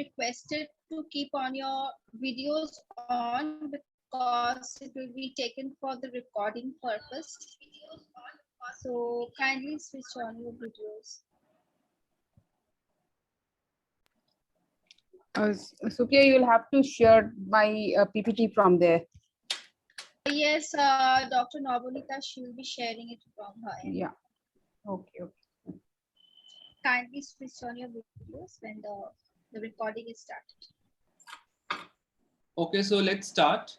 requested to keep on your videos on because it will be taken for the recording purpose. So kindly switch on your videos. Supriya, you'll have to share my PPT from there. Yes, Dr. Nobonita, she will be sharing it from her end. Yeah. Okay. Kindly switch on your videos when the recording is started. Okay, so let's start.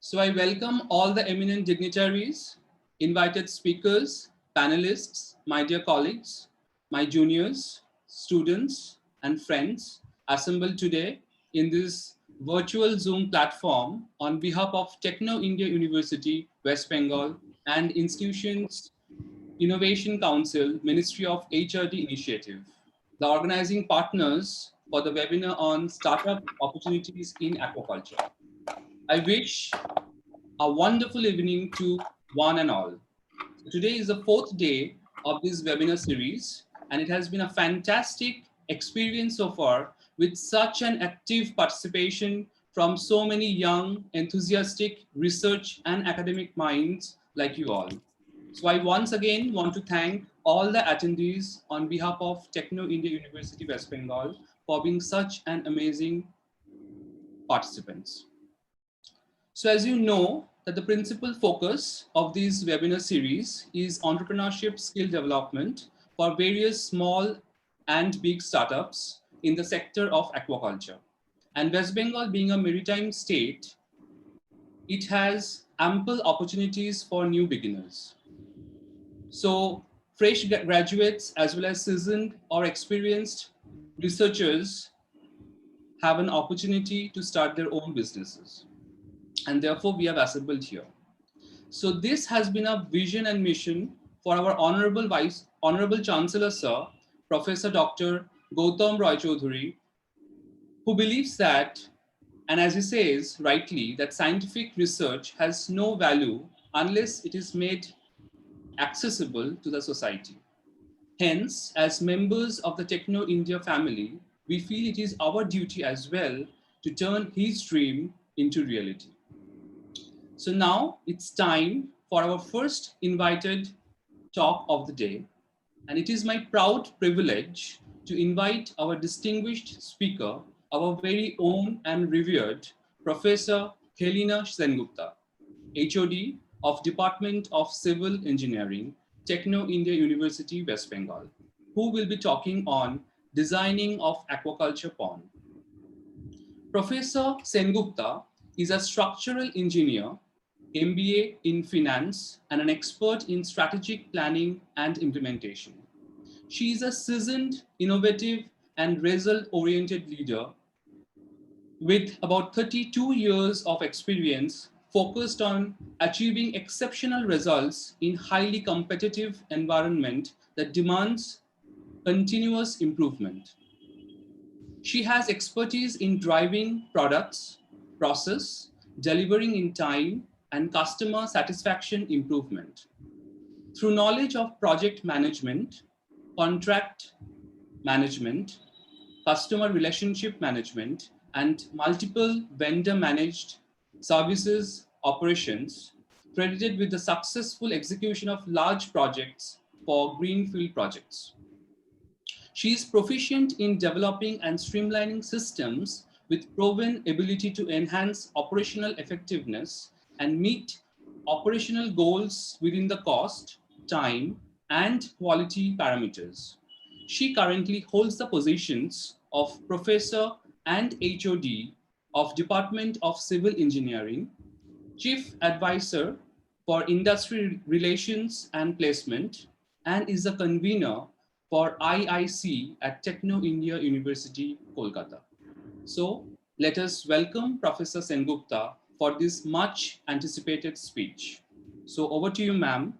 So I welcome all the eminent dignitaries, invited speakers, panelists, my dear colleagues, my juniors, students, and friends assembled today in this virtual Zoom platform on behalf of Techno India University, West Bengal, and institutions Innovation Council, Ministry of HRD Initiative, the organizing partners for the webinar on startup opportunities in aquaculture. I wish a wonderful evening to one and all. So today is the fourth day of this webinar series, and it has been a fantastic experience so far with such an active participation from so many young, enthusiastic research and academic minds like you all. So I once again want to thank all the attendees on behalf of Techno India University West Bengal for being such an amazing participants. So as you know, that the principal focus of this webinar series is entrepreneurship skill development for various small and big startups in the sector of aquaculture. And West Bengal being a maritime state, it has ample opportunities for new beginners. So fresh graduates as well as seasoned or experienced researchers have an opportunity to start their own businesses. And therefore we have assembled here. So this has been a vision and mission for our Honorable Chancellor Sir, Professor Dr. Gautam Roy Choudhury, who believes that, and as he says rightly, that scientific research has no value unless it is made accessible to the society. Hence, as members of the Techno India family, we feel it is our duty as well to turn his dream into reality. So now it's time for our first invited talk of the day. And it is my proud privilege to invite our distinguished speaker, our very own and revered Professor Helena Sengupta, HOD of Department of Civil Engineering, Techno India University, West Bengal, who will be talking on designing of aquaculture pond. Professor Sengupta is a structural engineer, MBA in finance, and an expert in strategic planning and implementation. She is a seasoned, innovative, and result-oriented leader with about 32 years of experience focused on achieving exceptional results in highly competitive environment that demands continuous improvement. She has expertise in driving products, process, delivering in time, and customer satisfaction improvement. Through knowledge of project management, contract management, customer relationship management, and multiple vendor managed services operations, credited with the successful execution of large projects for greenfield projects. She is proficient in developing and streamlining systems with proven ability to enhance operational effectiveness and meet operational goals within the cost, time, and quality parameters. She currently holds the positions of Professor and HOD of Department of Civil Engineering, Chief Advisor for Industry Relations and Placement, and is the convener for IIC at Techno India University, Kolkata. So let us welcome Professor Sengupta for this much anticipated speech. So over to you, ma'am.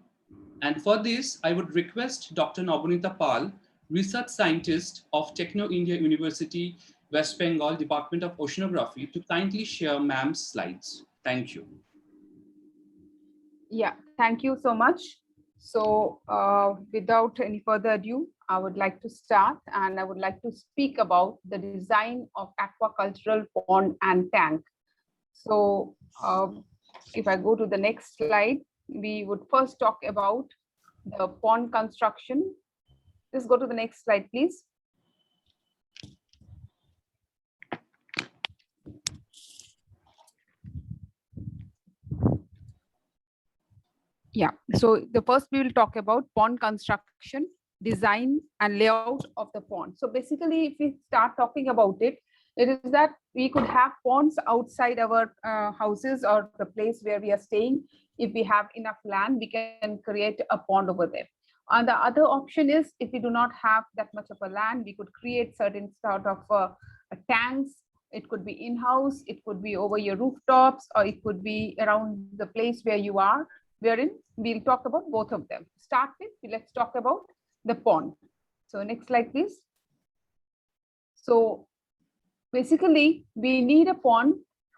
And for this, I would request Dr. Nobonita Pal, research scientist of Techno India University, West Bengal, Department of Oceanography, to kindly share ma'am's slides. Thank you. Yeah, thank you so much. So without any further ado, I would like to start, and I would like to speak about the design of aquacultural pond and tank. So if I go to the next slide, we would first talk about the pond construction. Just go to the next slide, please. Yeah, so the first we will talk about pond construction, design and layout of the pond. So basically, if we start talking about it, it is that we could have ponds outside our houses or the place where we are staying. If we have enough land, we can create a pond over there. And the other option is, if we do not have that much of a land, we could create certain sort of tanks. It could be in-house, it could be over your rooftops, or it could be around the place where you are, wherein we'll talk about both of them. Start with, let's talk about the pond. So next slide, please. So basically, we need a pond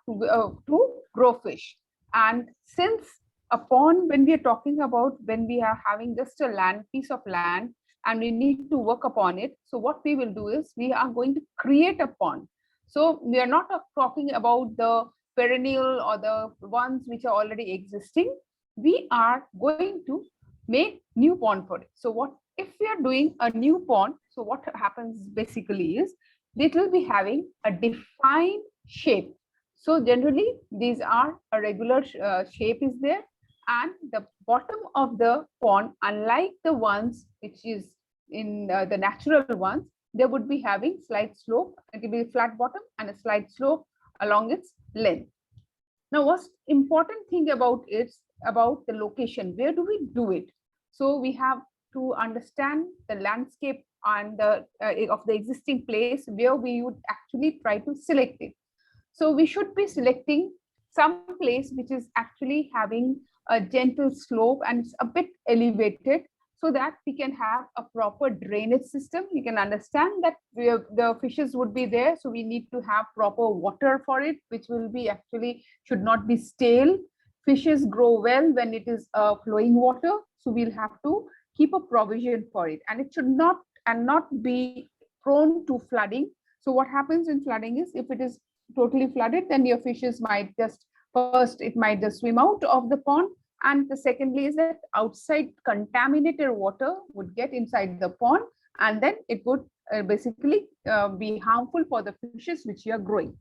to grow fish. And since a pond, when we are talking about, when we are having just a piece of land, and we need to work upon it, so what we will do is we are going to create a pond. So we are not talking about the perennial or the ones which are already existing. We are going to make new pond for it. So what if we are doing a new pond? So what happens basically is it will be having a defined shape. So generally these are a regular shape is there, and the bottom of the pond, unlike the ones which is in the natural ones, they would be having slight slope. It will be a flat bottom and a slight slope along its length. Now, what's important thing about it about the location? Where do we do it? So we have to understand the landscape and the of the existing place where we would actually try to select it. So we should be selecting some place which is actually having a gentle slope and it's a bit elevated, so that we can have a proper drainage system. We can understand that the fishes would be there, so we need to have proper water for it, which will be actually should not be stale. Fishes grow well when it is flowing water, so we'll have to keep a provision for it, and it should not be prone to flooding. So what happens in flooding is, if it is totally flooded, then your fishes might just it might just swim out of the pond, and the secondly is that outside contaminated water would get inside the pond, and then it would basically be harmful for the fishes which you are growing.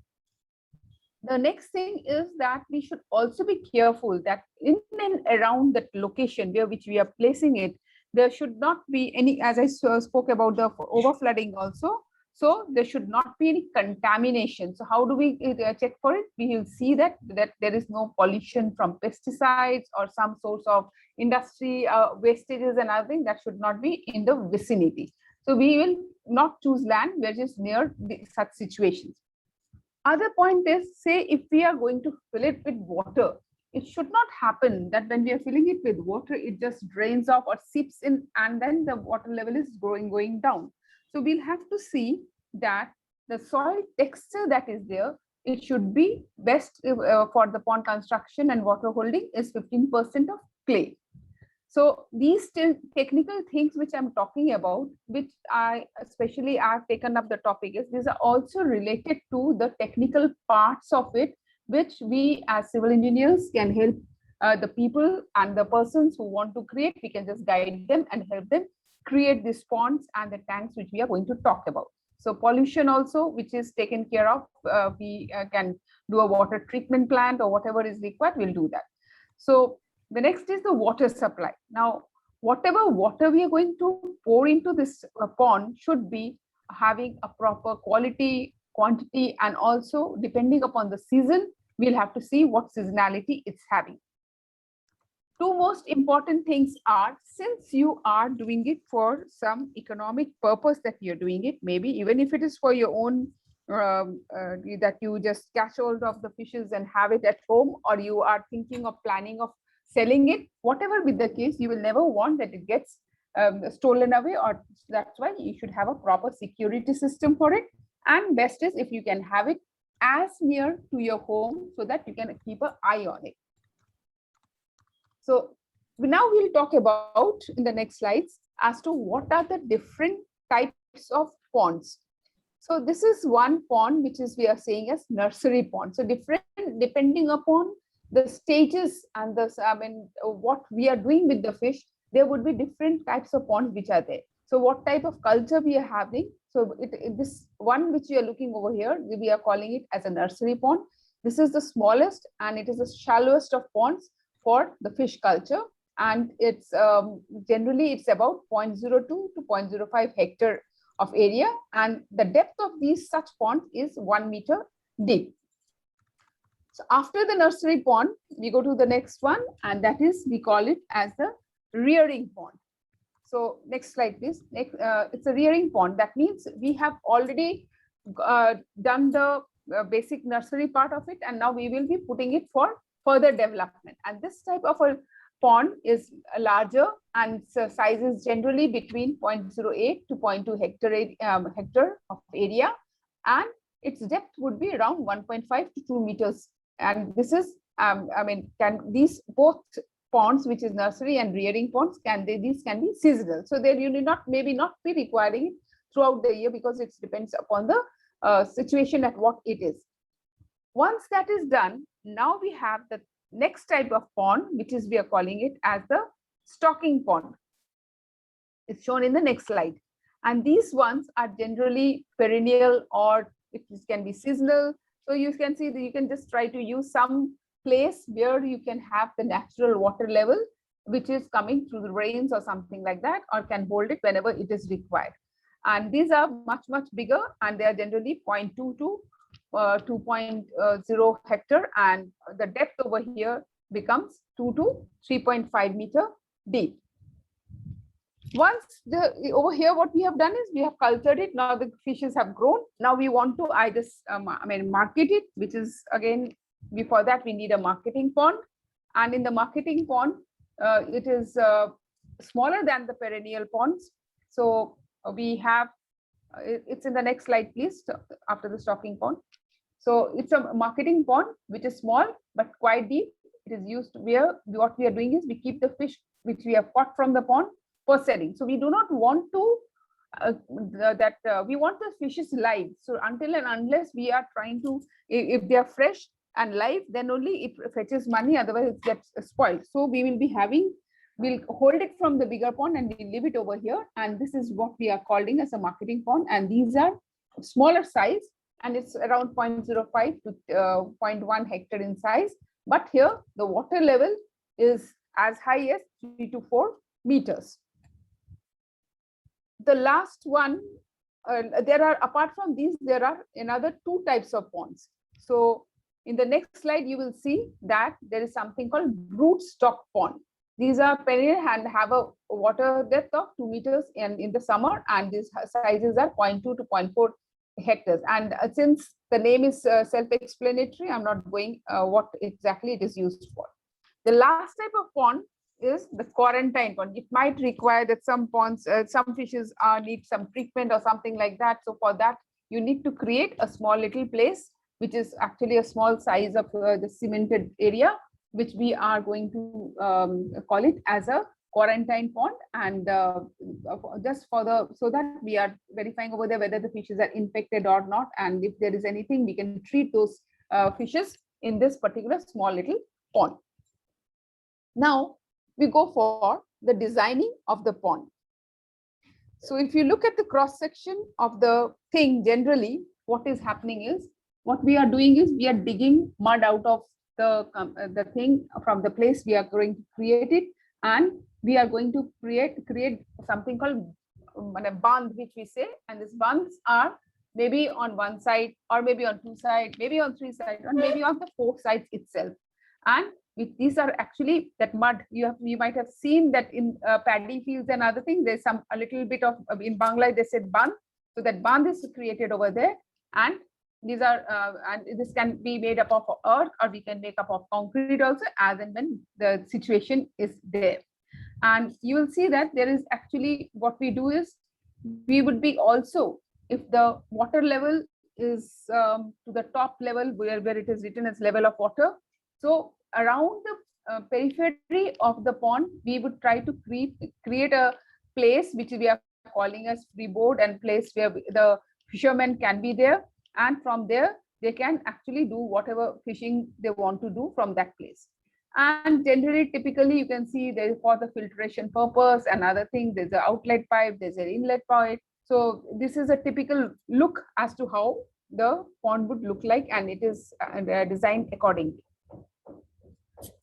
The next thing is that we should also be careful that in and around that location where which we are placing it, there should not be any, as I spoke about the overflooding also. So there should not be any contamination. So how do we check for it? We will see that there is no pollution from pesticides or some source of industry wastages and other things that should not be in the vicinity. So we will not choose land which is near such situations. Other point is, say if we are going to fill it with water, it should not happen that when we are filling it with water, it just drains off or seeps in, and then the water level is going down. So we'll have to see that the soil texture that is there, it should be best for the pond construction and water holding is 15% of clay. So these technical things which I'm talking about, which I've taken up the topic, is these are also related to the technical parts of it, which we as civil engineers can help the people and the persons who want to create. We can just guide them and help them create these ponds and the tanks which we are going to talk about. So pollution also, which is taken care of, we can do a water treatment plant or whatever is required, we'll do that. So the next is the water supply. Now, whatever water we are going to pour into this pond should be having a proper quality, quantity, and also depending upon the season, we'll have to see what seasonality it's having. Two most important things are, since you are doing it for some economic purpose that you're doing it, maybe even if it is for your own, that you just catch hold of the fishes and have it at home, or you are thinking of planning of selling it, whatever be the case, you will never want that it gets stolen away, or that's why you should have a proper security system for it. And best is if you can have it as near to your home so that you can keep an eye on it. So Now we'll talk about in the next slides as to what are the different types of ponds. So this is one pond which is we are saying as nursery pond. So different depending upon the stages and the what we are doing with the fish, there would be different types of ponds which are there. So what type of culture we are having? So this one which we are looking over here, we are calling it as a nursery pond. This is the smallest and it is the shallowest of ponds for the fish culture. And it's generally it's about 0.02 to 0.05 hectare of area, and the depth of these such ponds is 1 meter deep. So after the nursery pond, we go to the next one, and that is we call it as the rearing pond. So next slide, please. It's a rearing pond. That means we have already done the basic nursery part of it, and now we will be putting it for further development. And this type of a pond is larger, and size is generally between 0.08 to 0.2 hectare of area, and its depth would be around 1.5 to 2 meters. And this is can these both ponds, which is nursery and rearing ponds, these can be seasonal, so there you need not maybe not be requiring it throughout the year, because it depends upon the situation at what it is. Once that is done, now we have the next type of pond, which is we are calling it as the stocking pond. It's shown in the next slide. And these ones are generally perennial, or it can be seasonal. So you can see that you can just try to use some place where you can have the natural water level, which is coming through the rains or something like that, or can hold it whenever it is required. And these are much, much bigger, and they are generally 0.2 to 2.0 hectare, and the depth over here becomes 2 to 3.5 meter deep. Once over here, what we have done is we have cultured it. Now the fishes have grown. Now we want to either market it, which is again, before that we need a marketing pond. And in the marketing pond, it is smaller than the perennial ponds. So we have, it's in the next slide, please, after the stocking pond. So it's a marketing pond, which is small, but quite deep. It is used where what we are doing is we keep the fish which we have caught from the pond for selling. So we do not want to we want the fishes live. So until and unless we are trying to, if they are fresh and live, then only it fetches money, otherwise it gets spoiled. So we will be having, we'll hold it from the bigger pond and we leave it over here. And this is what we are calling as a marketing pond. And these are smaller size, and it's around 0.05 to 0.1 hectare in size. But here the water level is as high as 3 to 4 meters. The last one, there are, apart from these, there are another 2 types of ponds. So in the next slide, you will see that there is something called broodstock pond. These are perennial and have a water depth of 2 meters in the summer, and these sizes are 0.2 to 0.4 hectares. And since the name is self-explanatory, I'm not going what exactly it is used for. The last type of pond is the quarantine pond. It might require that some ponds, some fishes need some treatment or something like that. So for that, you need to create a small little place, which is actually a small size of the cemented area, which we are going to call it as a quarantine pond. And just for the, so that we are verifying over there whether the fishes are infected or not. And if there is anything, we can treat those fishes in this particular small little pond. Now, we go for the designing of the pond. So if you look at the cross section of the thing, generally what is happening is, what we are doing is we are digging mud out of the thing from the place we are going to create it, and we are going to create something called a bandh, which we say, and these bandhs are maybe on 1 side, or maybe on 2 sides, maybe on 3 sides, or maybe on the 4 sides itself. And these are actually that mud. You might have seen that in paddy fields and other things. There's a little bit of, in Bangla they said bandh. So that bandh is created over there, and these are and this can be made up of earth, or we can make up of concrete also, as and when the situation is there. And you will see that there is actually, what we do is we would be also, if the water level is to the top level where it is written as level of water, so around the periphery of the pond, we would try to create a place which we are calling as freeboard, and place where the fishermen can be there, and from there they can actually do whatever fishing they want to do from that place. And generally, typically, you can see there for the filtration purpose and other things, there's an outlet pipe, there's an inlet pipe. So this is a typical look as to how the pond would look like, and it is designed accordingly.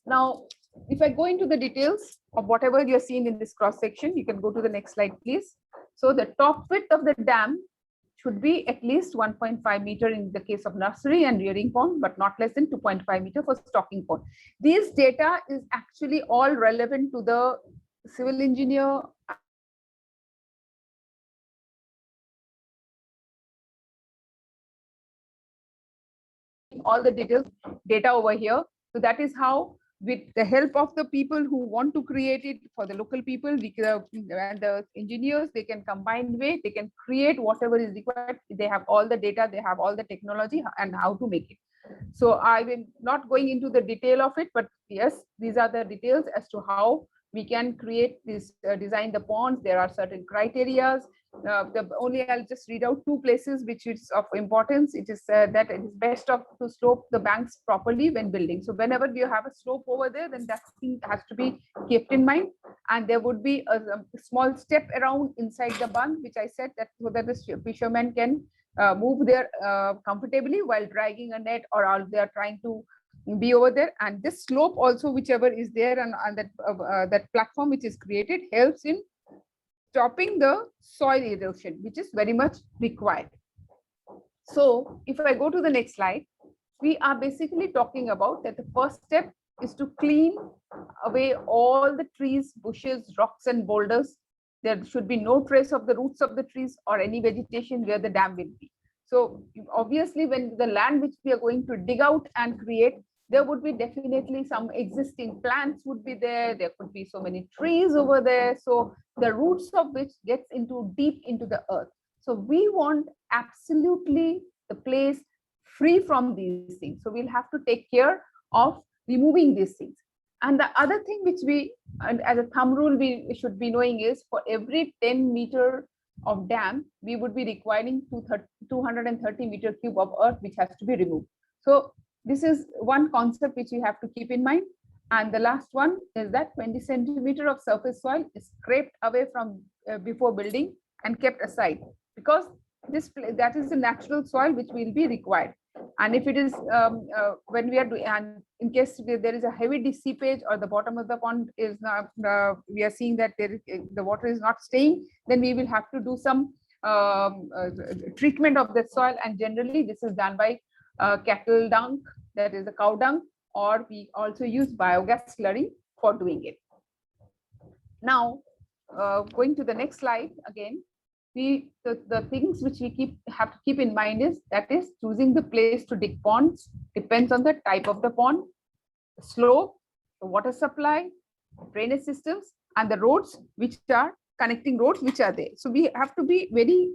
Now, if I go into the details of whatever you're seeing in this cross section, you can go to the next slide, please. So the top width of the dam should be at least 1.5 meter in the case of nursery and rearing pond, but not less than 2.5 meter for stocking pond. These data is actually all relevant to the civil engineer all the data over here. So that is how, with the help of the people who want to create it for the local people, and the engineers, they can combine way, they can create whatever is required. They have all the data, they have all the technology and how to make it. So I will not going into the detail of it, but yes, these are the details as to how we can create this, design the ponds. There are certain criteria. I'll just read out two places which is of importance. It is that it is best to slope the banks properly when building. So whenever you have a slope over there, then that thing has to be kept in mind. And there would be a small step around inside the bund, which I said that so that the fishermen can move there comfortably while dragging a net, or they are trying to be over there. And this slope also, whichever is there, and that platform which is created, helps in stopping the soil erosion, which is very much required. So if I go to the next slide, we are basically talking about that the first step is to clean away all the trees, bushes, rocks and boulders. There should be no trace of the roots of the trees or any vegetation where the dam will be. So obviously, when the land which we are going to dig out and create, there would be definitely some existing plants would be there. There could be so many trees over there. So the roots of which gets into deep into the earth. So we want absolutely the place free from these things. So we'll have to take care of removing these things. And the other thing which we, and as a thumb rule, we should be knowing is for every 10 meter of dam, we would be requiring 230 meter cube of earth, which has to be removed. So this is one concept which you have to keep in mind. And the last one is that 20 centimeter of surface soil is scraped away from before building and kept aside, because that is the natural soil which will be required. And if it is when we are doing, and in case there is a heavy seepage or the bottom of the pond is not, we are seeing that the water is not staying, then we will have to do some treatment of the soil. And generally this is done by cattle dung, that is the cow dung, or we also use biogas slurry for doing it. Now, going to the next slide again, the things which we have to keep in mind is that is choosing the place to dig ponds depends on the type of the pond, the slope, the water supply, drainage systems, and the roads which are connecting roads which are there. So we have to be very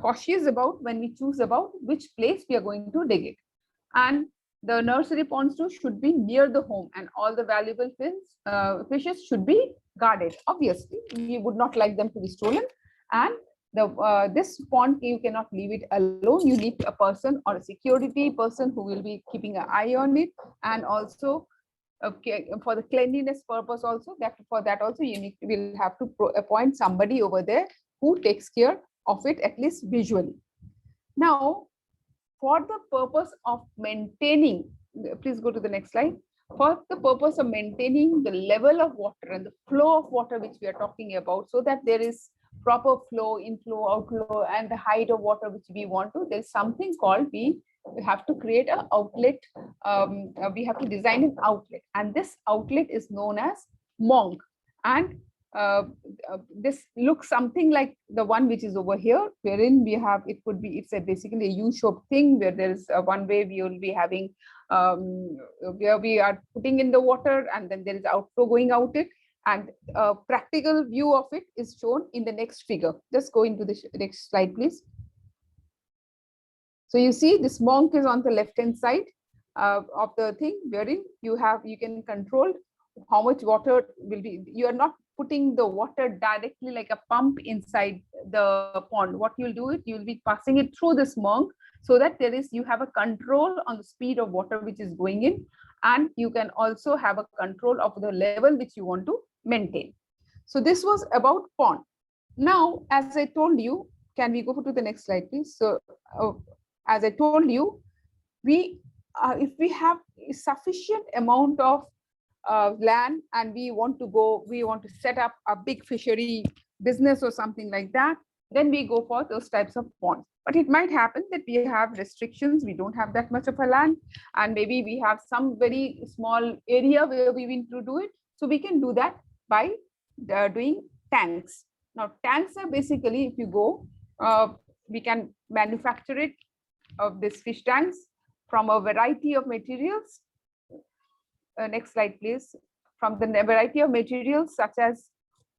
cautious about when we choose about which place we are going to dig it. And the nursery ponds too should be near the home, and all the valuable fishes should be guarded. Obviously, we would not like them to be stolen. And this pond, you cannot leave it alone. You need a person or a security person who will be keeping an eye on it, and also for the cleanliness purpose also, that for that also you will have to appoint somebody over there who takes care of it, at least visually. Now, for the purpose of maintaining, please go to the next slide. For the purpose of maintaining the level of water and the flow of water which we are talking about, so that there is proper flow, inflow, outflow, and the height of water which we want to, there's something called, we have to create an outlet. We have to design an outlet, and this outlet is known as monk. And this looks something like the one which is over here, wherein we have, it could be, it's basically a U-shaped thing where there is one way we will be having where we are putting in the water, and then there is outflow going out it. And a practical view of it is shown in the next figure. Just go into the next slide, please. So you see this monk is on the left hand side of the thing, wherein you can control how much water will be, you are not putting the water directly like a pump inside the pond. What you'll do it, you'll be passing it through this monk, so that you have a control on the speed of water which is going in, and you can also have a control of the level which you want to maintain. So this was about pond. Now, as I told you, can we go to the next slide, please? So as I told you, if we have sufficient amount of land and we want to set up a big fishery business or something like that, then we go for those types of ponds. But it might happen that we have restrictions, we don't have that much of a land, and maybe we have some very small area where we want to do it. So we can do that by doing tanks. Now tanks are basically, if you go, we can manufacture it of this fish tanks from a variety of materials. Next slide, please. From the variety of materials such as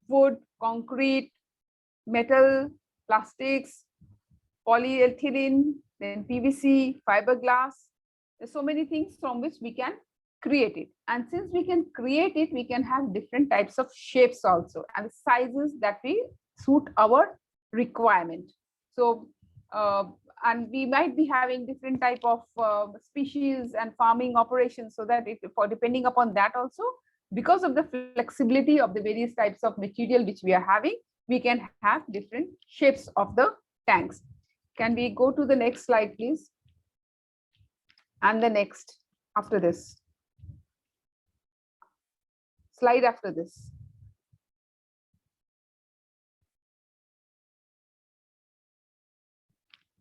wood, concrete, metal, plastics, polyethylene, then PVC, fiberglass. There's so many things from which we can create it. And since we can create it, we can have different types of shapes also, and sizes that we suit our requirement. So, and we might be having different type of species and farming operations, so that depending upon that also, because of the flexibility of the various types of material which we are having, we can have different shapes of the tanks. Can we go to the next slide, please? And the next after this. Slide after this.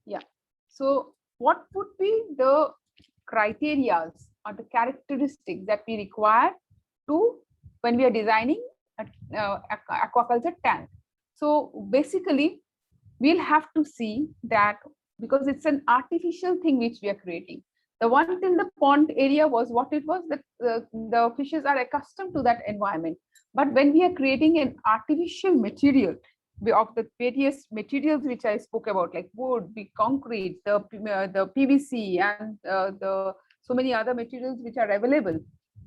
Yeah. So what would be the criteria or the characteristics that we require to when we are designing an aquaculture tank? So basically, we'll have to see that, because it's an artificial thing which we are creating. The one till the pond area was what it was, that the fishes are accustomed to that environment. But when we are creating an artificial material of the various materials which I spoke about, like wood, concrete, the PVC, and so many other materials which are available.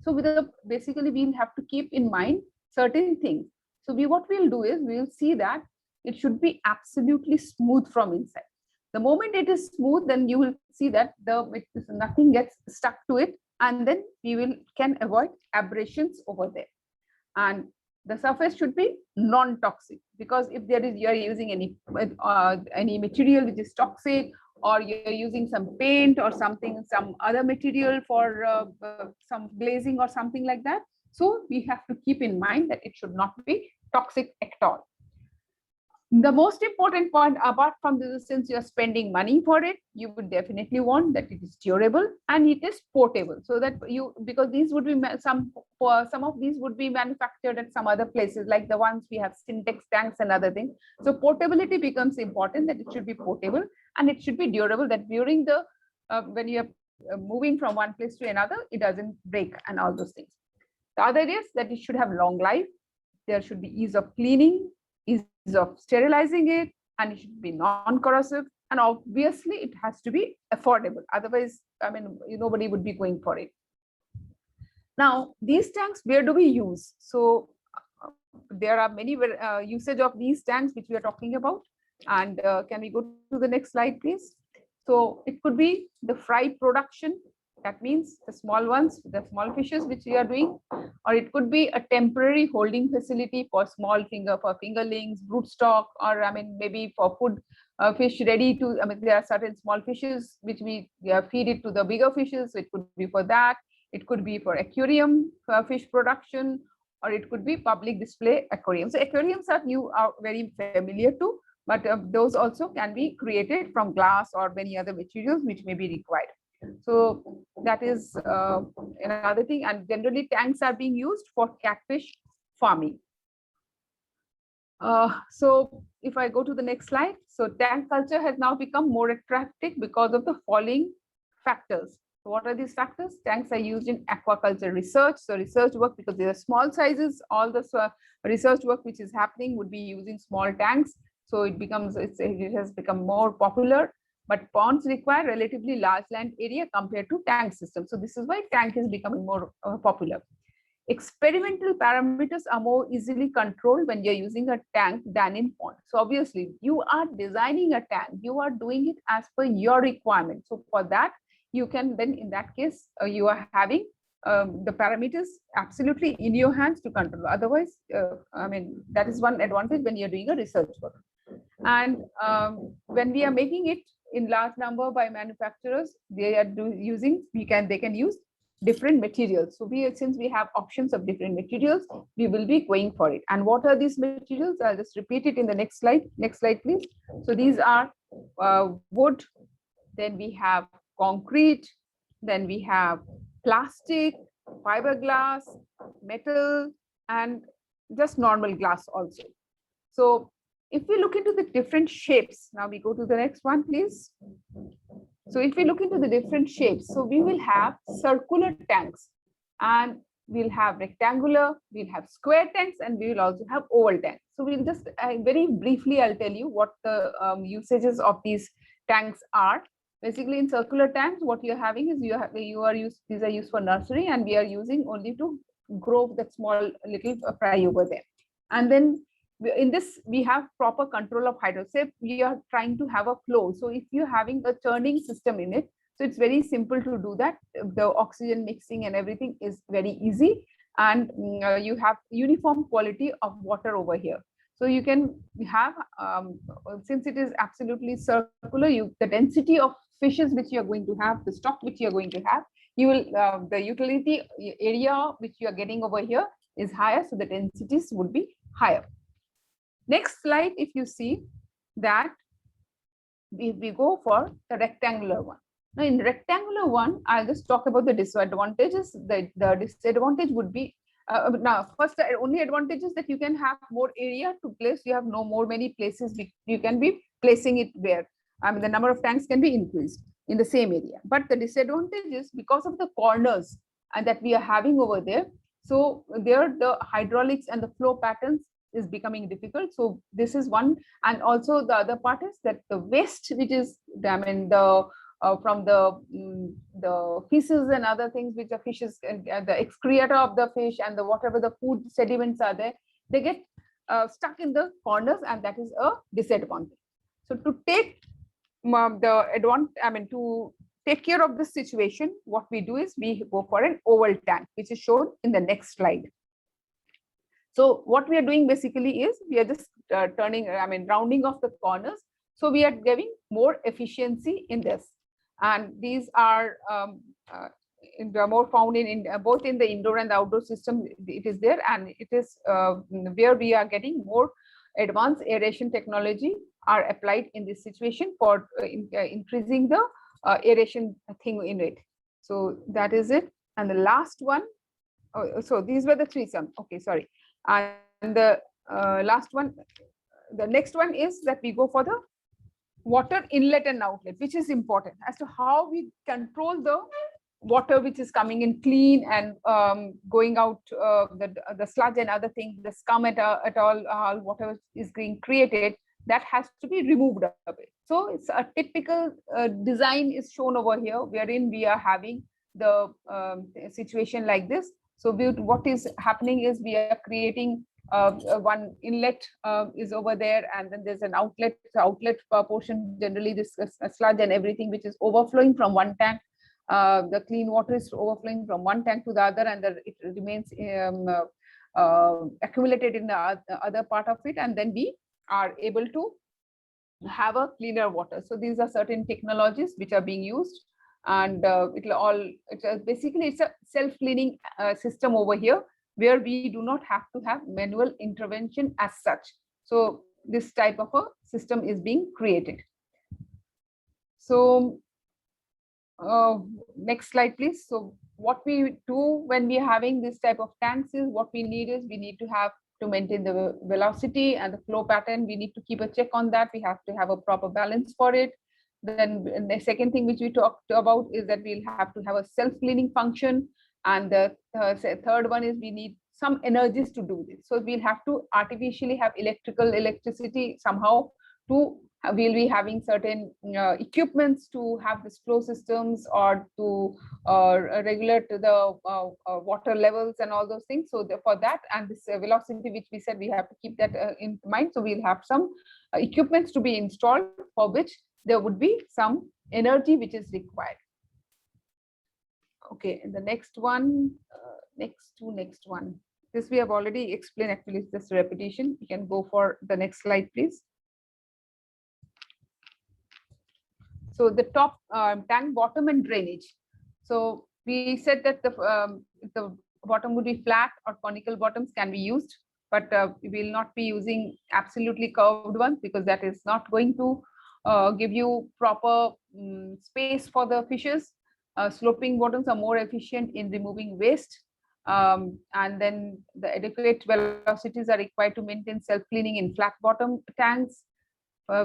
So basically we'll have to keep in mind certain things. So what we'll do is we'll see that it should be absolutely smooth from inside. The moment it is smooth, then you will see that nothing gets stuck to it, and then we can avoid abrasions over there. And the surface should be non-toxic, because if you are using any material which is toxic, or you're using some paint or some other material for some glazing or something like that, so we have to keep in mind that it should not be toxic at all. The most important point, apart from this, since you're spending money for it, you would definitely want that it is durable and it is portable, so that because these would be some of these would be manufactured at some other places, like the ones we have Syntex tanks and other things. So portability becomes important, that it should be portable and it should be durable, that during the when you are moving from one place to another, it doesn't break and all those things. The other is that it should have long life. There should be ease of cleaning, ease of sterilizing it, and it should be non-corrosive, and obviously it has to be affordable. Otherwise, I mean, nobody would be going for it. Now, these tanks, where do we use? So there are many usage of these tanks which we are talking about. And can we go to the next slide, please? So it could be the fry production. That means the small ones, the small fishes which we are doing, or it could be a temporary holding facility for fingerlings, broodstock, or I mean maybe for food fish ready to. I mean there are certain small fishes which we feed it to the bigger fishes. So it could be for that. It could be for aquarium fish production, or it could be public display aquariums. So aquariums are very familiar to, but those also can be created from glass or many other materials which may be required. So that is another thing, and generally tanks are being used for catfish farming. So if I go to the next slide, so tank culture has now become more attractive because of the following factors. So what are these factors? Tanks are used in aquaculture research. So research work, because they are small sizes, all the research work which is happening would be using small tanks. So it has become more popular. But ponds require relatively large land area compared to tank systems. So this is why tank is becoming more popular. experimental parameters are more easily controlled when you're using a tank than in pond. So obviously you are designing a tank, you are doing it as per your requirement. So for that, you can then in that case, you are having the parameters absolutely in your hands to control. Otherwise, I mean, that is one advantage when you're doing a research work. And when we are making it in large number by manufacturers, they are using, they can use different materials. So since we have options of different materials, we will be going for it. And what are these materials? I'll just repeat it in the next slide. Next slide, please. So these are wood, then we have concrete, then we have plastic, fiberglass, metal, and just normal glass also. So if we look into the different shapes, now we go to the next one, please. So if we look into the different shapes, so we will have circular tanks, and we'll have rectangular, we'll have square tanks, and we will also have oval tanks. So we'll just very briefly, I'll tell you what the usages of these tanks are. Basically, in circular tanks, what you're having is these are used for nursery, and we are using only to grow that small little fry over there. And then in this, we have proper control of hydro. Say we are trying to have a flow. So if you're having a churning system in it, so it's very simple to do that. The oxygen mixing and everything is very easy, and you have uniform quality of water over here. So you can have, since it is absolutely circular, the density of fishes which you are going to have, the stock which you are going to have, you will the utility area which you are getting over here is higher, so the densities would be higher. Next slide, if you see that we go for the rectangular one. Now in rectangular one, I'll just talk about the disadvantages. The disadvantage would be, now first, the only advantage is that you can have more area to place. You have many places you can be placing it where, I mean, the number of tanks can be increased in the same area. But the disadvantage is because of the corners and that we are having over there. So there the hydraulics and the flow patterns is becoming difficult. So this is one. And also the other part is that the waste, which is, I mean, from the feces and other things which are fishes, the excreta of the fish and whatever the food sediments are there, they get stuck in the corners, and that is a disadvantage. So to take to take care of this situation, what we do is we go for an oval tank, which is shown in the next slide. So what we are doing basically is we are just rounding off the corners. So we are giving more efficiency in this. And these are more found in both in the indoor and the outdoor system. It is there, and it is where we are getting more advanced aeration technology are applied in this situation for increasing the aeration thing in it. So that is it. And the last one, so these were the three some. Okay, sorry. And the last one, the next one is that we go for the water inlet and outlet, which is important as to how we control the water which is coming in clean and going out, the sludge and other things, the scum at all, whatever is being created, that has to be removed of it. So it's a typical design is shown over here, wherein we are having the situation like this. So what is happening is we are creating one inlet is over there, and then there's an outlet. The outlet portion, generally this sludge and everything which is overflowing from one tank, the clean water is overflowing from one tank to the other, and it remains accumulated in the other part of it, and then we are able to have a cleaner water. So these are certain technologies which are being used, and basically it's a self-cleaning system over here, where we do not have to have manual intervention as such. So this type of a system is being created. So next slide, please. So what we do when we are having this type of tanks is, what we need is, we need to maintain the velocity and the flow pattern. We need to keep a check on that. We have to have a proper balance for it. Then the second thing which we talked about is that we'll have to have a self-cleaning function. And the third one is we need some energies to do this. So we'll have to artificially have electricity somehow to we'll be having certain equipments to have this flow systems or to regulate the water levels and all those things. So for that, and this velocity which we said, we have to keep that in mind. So we'll have some equipments to be installed for which there would be some energy which is required. Okay, and the next one, next one. This we have already explained, actually it's just a repetition. You can go for the next slide, please. So the top tank bottom and drainage. So we said that the bottom would be flat or conical bottoms can be used, but we will not be using absolutely curved ones because that is not going to give you proper space for the fishes. Sloping bottoms are more efficient in removing waste. And then the adequate velocities are required to maintain self-cleaning in flat bottom tanks.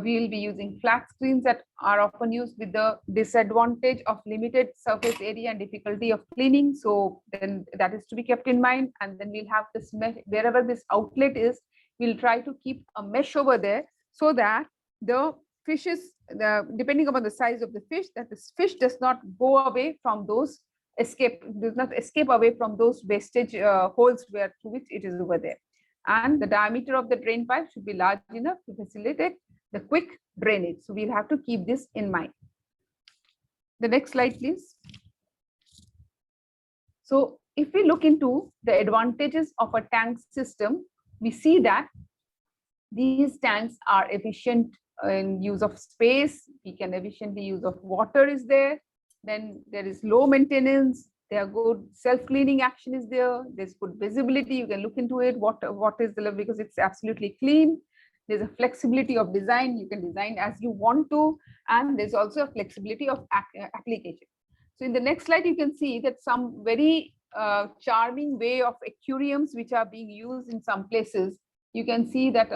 We will be using flat screens that are often used with the disadvantage of limited surface area and difficulty of cleaning. So then that is to be kept in mind. And then we'll have this mesh, wherever this outlet is, we'll try to keep a mesh over there so that the fishes, depending upon the size of the fish, that this fish does not go away from those does not escape away from those wastage holes where through which it is over there. And the diameter of the drain pipe should be large enough to facilitate the quick drainage. So we'll have to keep this in mind. The next slide, please. So if we look into the advantages of a tank system, we see that these tanks are efficient in use of space. We can efficiently use of water is there. Then there is low maintenance. There are good self-cleaning action is there. There's good visibility. You can look into it. What is the level, because it's absolutely clean. There's a flexibility of design. You can design as you want to, and there's also a flexibility of application. So in the next slide, you can see that some very charming way of aquariums which are being used in some places. You can see that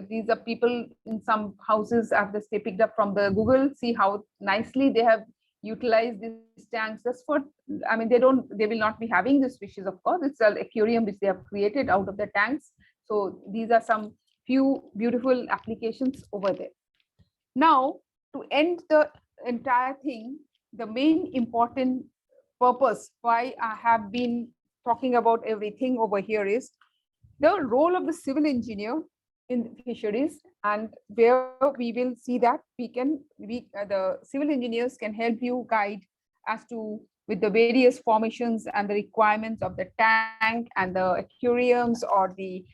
these are people in some houses after they picked up from the Google. See how nicely they have utilized these tanks just for, I mean, they will not be having these fishes, of course. It's an aquarium which they have created out of the tanks. So these are some few beautiful applications over there. Now, to end the entire thing, the main important purpose why I have been talking about everything over here is the role of the civil engineer in fisheries, and where we will see that the civil engineers can help you guide as to with the various formations and the requirements of the tank and the aquariums or the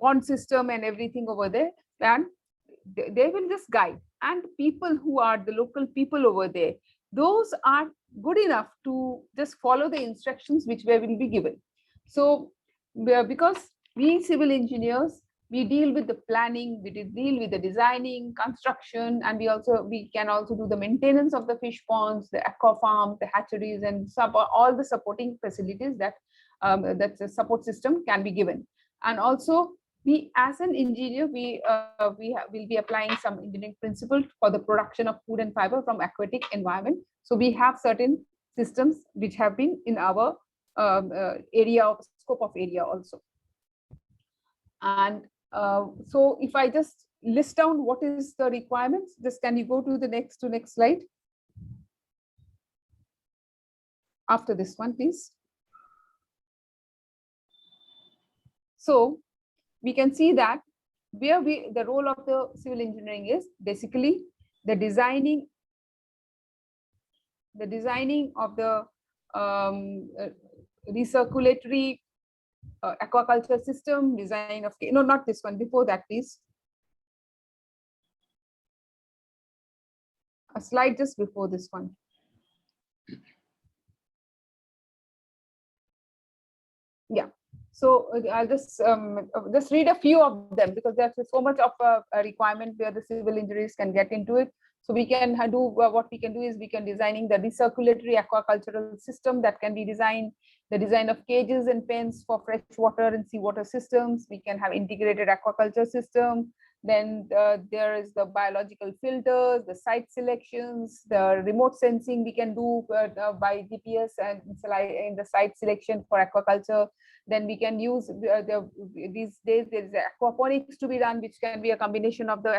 pond system and everything over there, and they will just guide. And people who are the local people over there, those are good enough to just follow the instructions which will be given. So because we civil engineers, we deal with the planning, we deal with the designing, construction, and we can also do the maintenance of the fish ponds, the aqua farms, the hatcheries, and all the supporting facilities that that the support system can be given. And also, we as an engineer, will be applying some engineering principles for the production of food and fiber from aquatic environment. So we have certain systems which have been in our scope of area also. And so if I just list down what is the requirements, just can you go to the next slide after this one, please. So we can see that where the role of the civil engineering is basically the designing of the recirculatory aquaculture system, design of, no, not this one, before that, please. A slide just before this one. Yeah. So I'll just read a few of them because there's so much of a requirement where the civil engineers can get into it. So we can do what we can do is we can designing the recirculatory aquacultural system that can be designed, the design of cages and pens for freshwater and seawater systems. We can have integrated aquaculture system, Then there is the biological filters, the site selections, the remote sensing we can do by GPS and in the site selection for aquaculture. Then we can use these days there is aquaponics to be done, which can be a combination of the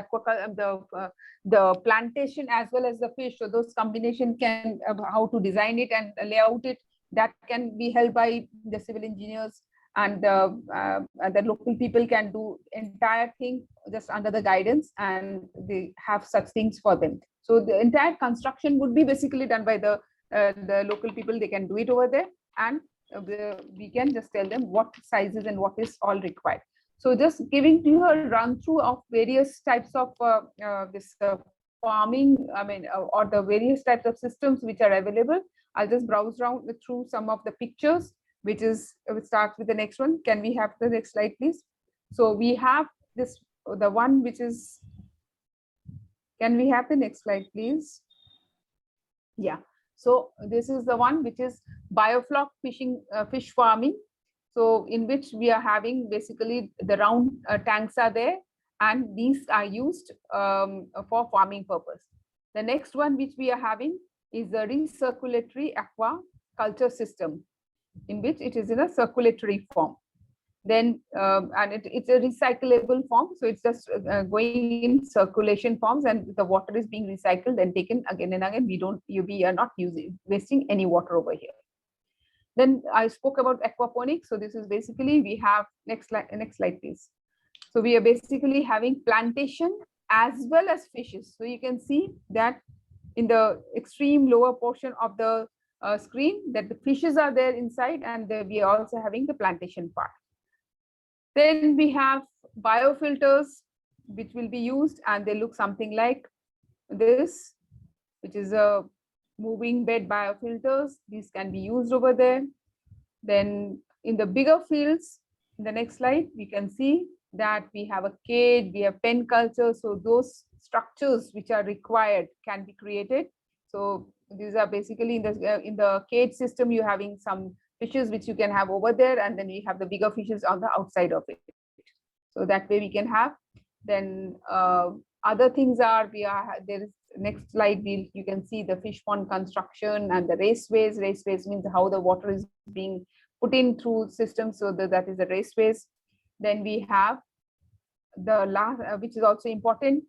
the plantation as well as the fish. So those combination can how to design it and layout it, that can be held by the civil engineers, and the local people can do entire thing just under the guidance, and they have such things for them. So the entire construction would be basically done by the local people. They can do it over there, and we can just tell them what sizes and what is all required. So just giving you a run through of various types of this farming, or the various types of systems which are available. I'll just browse around through some of the pictures, which starts with the next one. Can we have the next slide, please? So we have this, the one which is, can we have the next slide, please? Yeah. So this is the one which is biofloc fishing, fish farming. So in which we are having basically the round tanks are there, and these are used for farming purpose. The next one which we are having is the recirculatory aquaculture system, in which it is in a circulatory form. Then and it's a recyclable form, so it's just going in circulation forms, and the water is being recycled and taken again and again. We are not wasting any water over here. Then I spoke about aquaponics. So this is basically, we have next slide please. So we are basically having plantation as well as fishes. So you can see that in the extreme lower portion of the screen, that the fishes are there inside, and we are also having the plantation part. Then we have biofilters which will be used, and they look something like this, which is a moving bed biofilters. These can be used over there. Then in the bigger fields, in the next slide, we can see that we have a cage, we have pen culture. So those structures which are required can be created. So these are basically in the cage system, you're having some fishes which you can have over there, and then we have the bigger fishes on the outside of it. So that way we can have. Then other things are, there is next slide, you can see the fish pond construction and the raceways. Raceways means how the water is being put in through systems, so that is the raceways. Then we have the last, which is also important,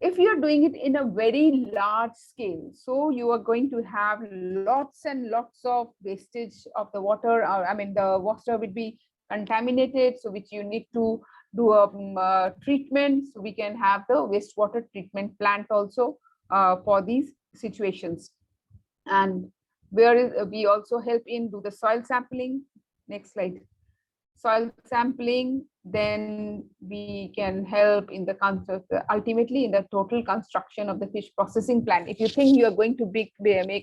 if you're doing it in a very large scale, so you are going to have lots and lots of wastage of the water, or the water will be contaminated, so which you need to do a treatment. So we can have the wastewater treatment plant also for these situations. And we also help in do the soil sampling. Next slide. Soil sampling, then we can help in the concept, ultimately in the total construction of the fish processing plant. If you think you are going to make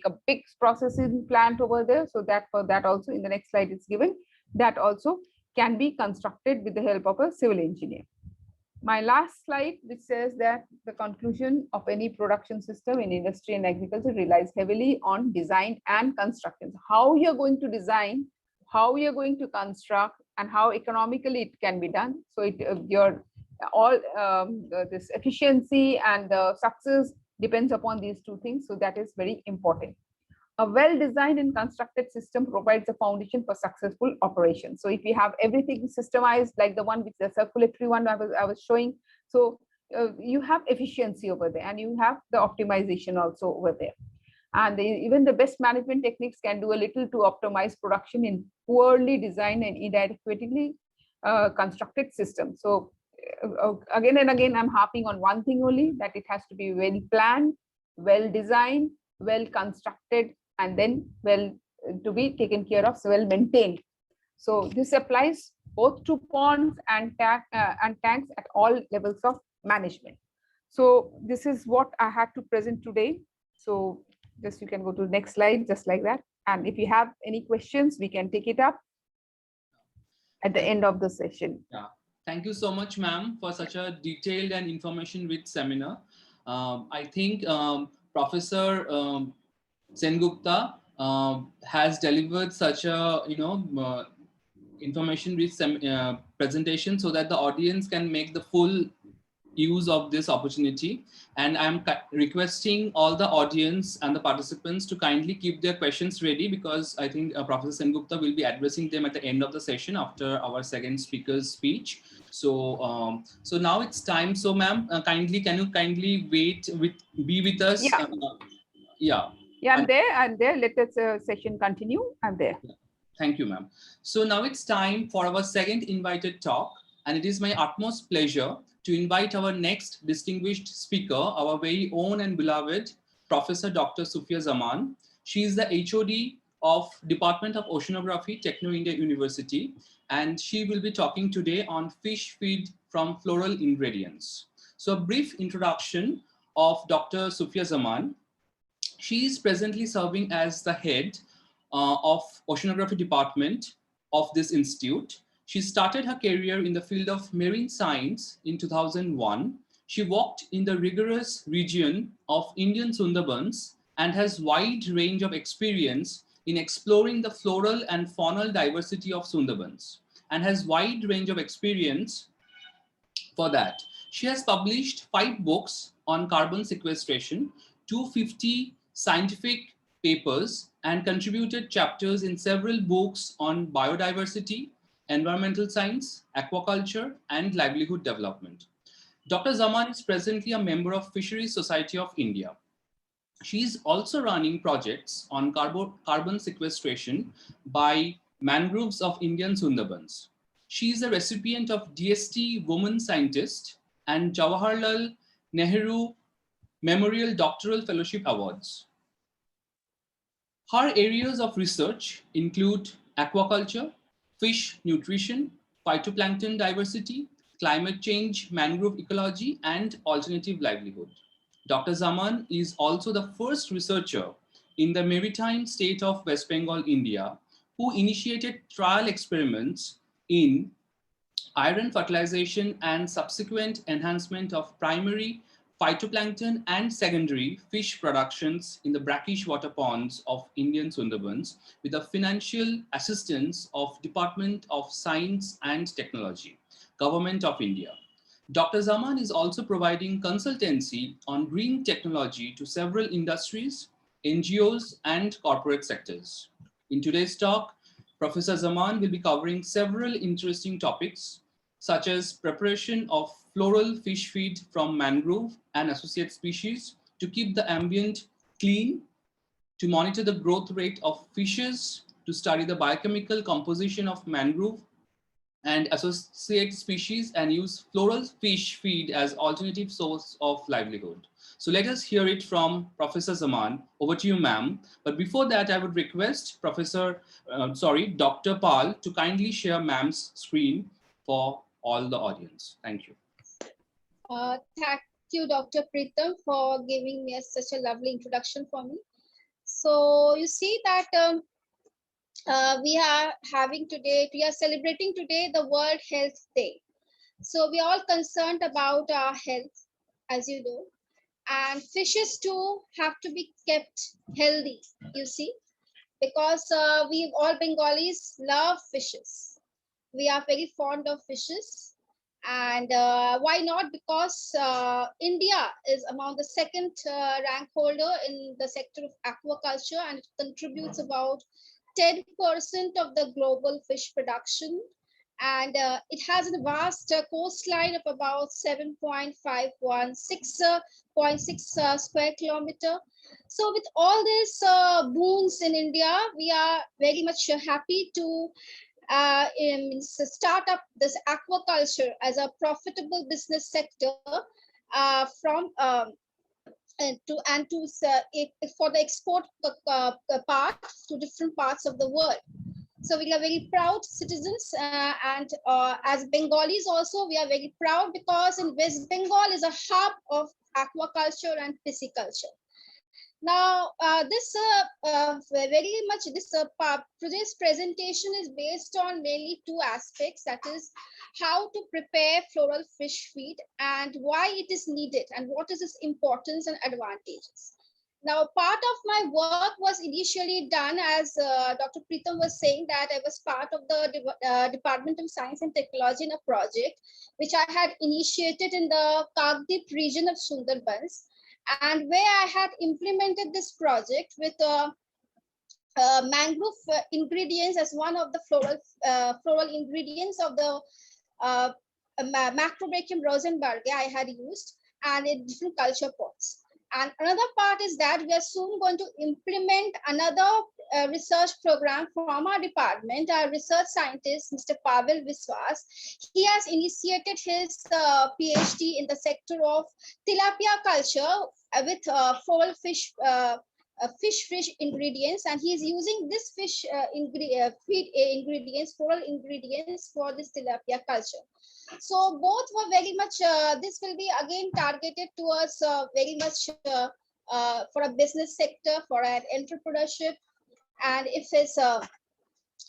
a big processing plant over there, so that for that also in the next slide is given, that also can be constructed with the help of a civil engineer. My last slide, which says that the conclusion of any production system in industry and agriculture relies heavily on design and construction. How you're going to design, how you're going to construct, and how economically it can be done. So this efficiency and the success depends upon these two things. So that is very important. A well-designed and constructed system provides a foundation for successful operation. So if we have everything systemized, like the one with the circulatory one I was showing, so you have efficiency over there, and you have the optimization also over there. And even the best management techniques can do a little to optimize production in poorly designed and inadequately constructed systems. So again and again, I'm harping on one thing only, that it has to be well planned, well designed, well constructed, and then well to be taken care of, so well maintained. So this applies both to ponds and tanks at all levels of management. So this is what I had to present today. So just you can go to the next slide, just like that. And if you have any questions, we can take it up at the end of the session. Yeah. Thank you so much, ma'am, for such a detailed and information-rich seminar. I think Professor Sengupta has delivered such a information-rich presentation, so that the audience can make the full use of this opportunity. And I'm requesting all the audience and the participants to kindly keep their questions ready, because I think Professor Sengupta will be addressing them at the end of the session after our second speaker's speech. So now it's time. So ma'am, can you kindly be with us? Yeah. Yeah. Yeah, I'm there. Let us session continue. I'm there. Thank you, ma'am. So now it's time for our second invited talk, and it is my utmost pleasure to invite our next distinguished speaker, our very own and beloved Professor Dr. Sufia Zaman. She is the HOD of Department of Oceanography, Techno India University, and she will be talking today on fish feed from floral ingredients. So a brief introduction of Dr. Sufia Zaman. She is presently serving as the head of Oceanography Department of this institute. She started her career in the field of marine science in 2001. She worked in the rigorous region of Indian Sundarbans and has wide range of experience in exploring the floral and faunal diversity of Sundarbans, and has wide range of experience for that. She has published 5 books on carbon sequestration, 250 scientific papers, and contributed chapters in several books on biodiversity, environmental science, aquaculture, and livelihood development. Dr. Zaman is presently a member of Fisheries Society of India. She is also running projects on carbon sequestration by mangroves of Indian Sundarbans. She is a recipient of DST Woman Scientist and Jawaharlal Nehru Memorial Doctoral Fellowship Awards. Her areas of research include aquaculture, fish nutrition, phytoplankton diversity, climate change, mangrove ecology, and alternative livelihood. Dr. Zaman is also the first researcher in the maritime state of West Bengal, India, who initiated trial experiments in iron fertilization and subsequent enhancement of primary phytoplankton and secondary fish productions in the brackish water ponds of Indian Sundarbans with the financial assistance of Department of Science and Technology, Government of India. Dr. Zaman is also providing consultancy on green technology to several industries, NGOs, and corporate sectors. In today's talk, Professor Zaman will be covering several interesting topics, such as preparation of floral fish feed from mangrove and associate species to keep the ambient clean, to monitor the growth rate of fishes, to study the biochemical composition of mangrove and associate species, and use floral fish feed as alternative source of livelihood. So let us hear it from Professor Zaman. Over to you, ma'am. But before that, I would request Dr. Pal to kindly share ma'am's screen for all the audience. Thank you. Thank you, Dr. Pritam, for giving me such a lovely introduction for me. So you see that we are celebrating today the World Health Day. So we are all concerned about our health, as you know, and fishes too have to be kept healthy, you see, because we all Bengalis love fishes. We are very fond of fishes. And why not? Because India is among the second rank holder in the sector of aquaculture, and it contributes about 10% of the global fish production. And it has a vast coastline of about 7.516.6 square kilometer. So with all these boons in India, we are very much happy to start up this aquaculture as a profitable business sector for the export part to different parts of the world. So we are very proud citizens, and as Bengalis also, we are very proud because in West Bengal is a hub of aquaculture and pisciculture. Now, today's presentation is based on mainly 2 aspects, that is how to prepare floral fish feed and why it is needed and what is its importance and advantages. Now, part of my work was initially done as Dr. Preetham was saying, that I was part of the Department of Science and Technology in a project which I had initiated in the Kagdip region of Sundarbans, and where I had implemented this project with mangrove ingredients as one of the floral ingredients of the uh, Macrobrachium rosenbergi I had used, and in different culture pots. And another part is that we are soon going to implement another research program from our department. Our research scientist, Mr. Pavel Viswas, he has initiated his PhD in the sector of tilapia culture with floral fish fish ingredients, and he is using this fish feed ingredients, floral ingredients for this tilapia culture. So both were very much, this will be again targeted towards very much for a business sector, for an entrepreneurship, and if it's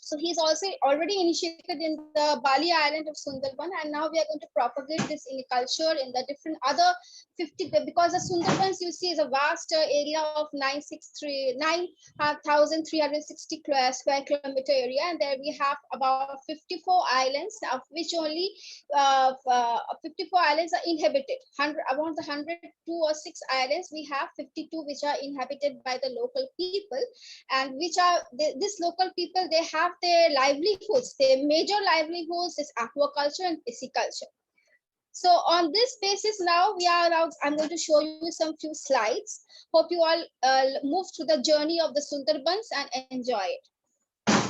so he's also already initiated in the Bali island of Sundarban, and now we are going to propagate this in culture in the different other 50, because the Sundarbans you see is a vast area of 9,360 square kilometer area, and there we have about 54 islands, of which only 54 islands are inhabited. Around the 102 or 6 islands, we have 52 which are inhabited by the local people, and which are this local people, they have their livelihoods, their major livelihoods is aquaculture and pisciculture. So on this basis, now I'm going to show you some few slides. Hope you all move through the journey of the Sundarbans and enjoy it.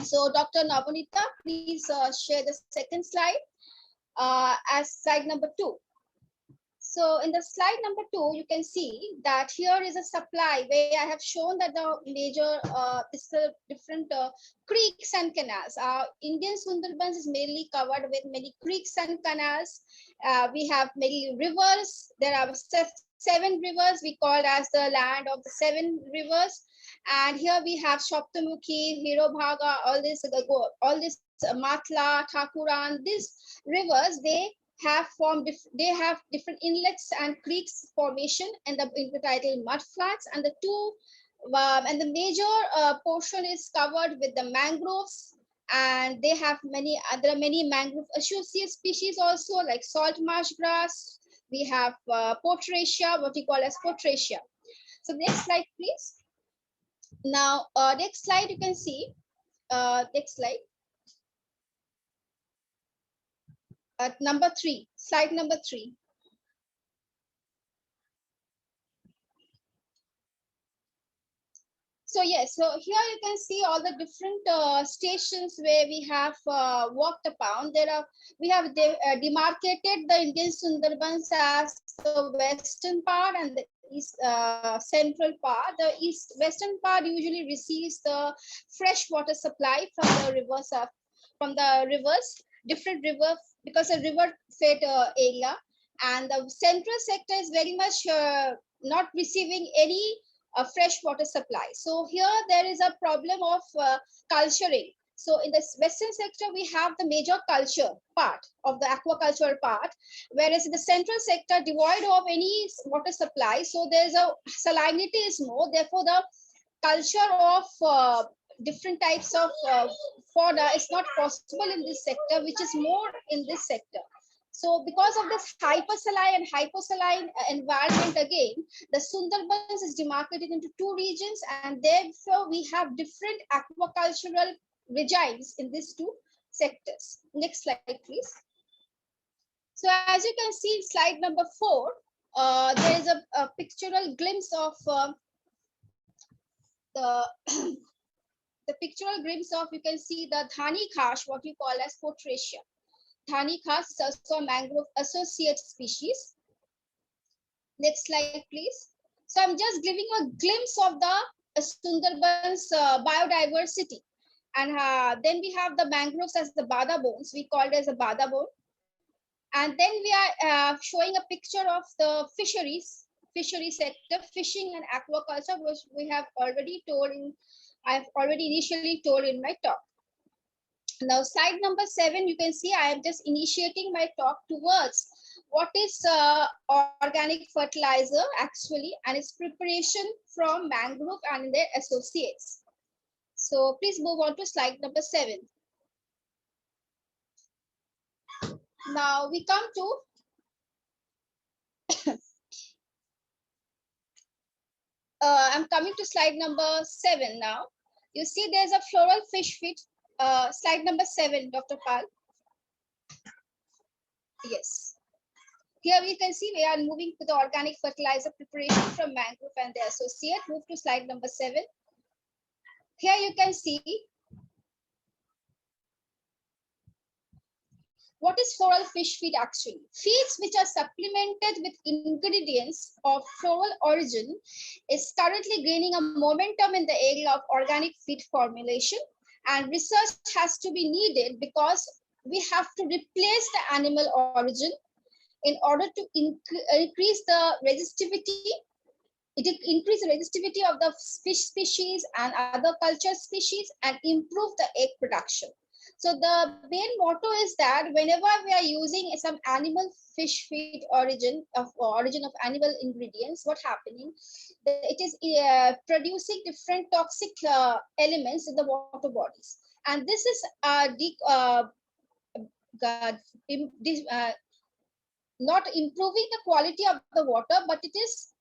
So Dr. Navanita, please share the second slide as slide number 2. So in the slide number 2, you can see that here is a supply where I have shown that the major different creeks and canals. Indian Sundarbans is mainly covered with many creeks and canals. We have many rivers. There are 7 rivers we call as the land of the 7 rivers. And here we have Shoptamukhi, Hirobhaga, all this Matla, Thakuran. These rivers, they have different inlets and creeks formation, and the intertidal mud flats, and the major portion is covered with the mangroves, and they have there are many mangrove associate species also, like salt marsh grass. We have Potracia, what we call as Potracia. So next slide, please. Now next slide, you can see next slide. Number 3, slide number 3. So yes, so here you can see all the different stations where we have walked upon. We have demarcated the Indian Sundarbans as the western part and the east central part. The western part usually receives the fresh water supply from the rivers, different rivers, because a river fed area, and the central sector is very much not receiving any fresh water supply. So here there is a problem of culturing. So in the western sector, we have the major culture part of the aquaculture part, whereas in the central sector, devoid of any water supply, so there's a salinity is more. Therefore, the culture of different types of fauna is not possible in this sector, which is more in this sector. So because of this hyposaline environment, again, the Sundarbans is demarcated into 2 regions, and therefore we have different aquacultural regimes in these 2 sectors. Next slide, please. So as you can see in slide number 4, there is a pictorial glimpse of the pictorial glimpse of, you can see the Dhani Khash, what we call as Potracia. Dhani Khash is also a mangrove associate species. Next slide, please. So I'm just giving a glimpse of the Sundarbans biodiversity. And then we have the mangroves as the Bada bones. We call it as a Bada bone. And then we are showing a picture of the fishery sector, fishing and aquaculture, which we have already told in, I've already initially told in my talk. Now, slide number 7, you can see I am just initiating my talk towards what is organic fertilizer actually, and its preparation from mangrove and their associates. So please move on to slide number 7. Now we come to I'm coming to slide number 7 now. You see there's a floral fish feed. Slide number 7, Dr. Pal. Yes. Here we can see we are moving to the organic fertilizer preparation from mangrove and their associate. Move to slide number 7. Here you can see what is floral fish feed actually. Feeds which are supplemented with ingredients of floral origin is currently gaining a momentum in the area of organic feed formulation, and research has to be needed because we have to replace the animal origin in order to increase the resistivity. It increase the resistivity of the fish species and other culture species and improve the egg production. So the main motto is that whenever we are using some animal fish feed origin of animal ingredients, what happening? It is producing different toxic elements in the water bodies, and this is not improving the quality of the water, but it is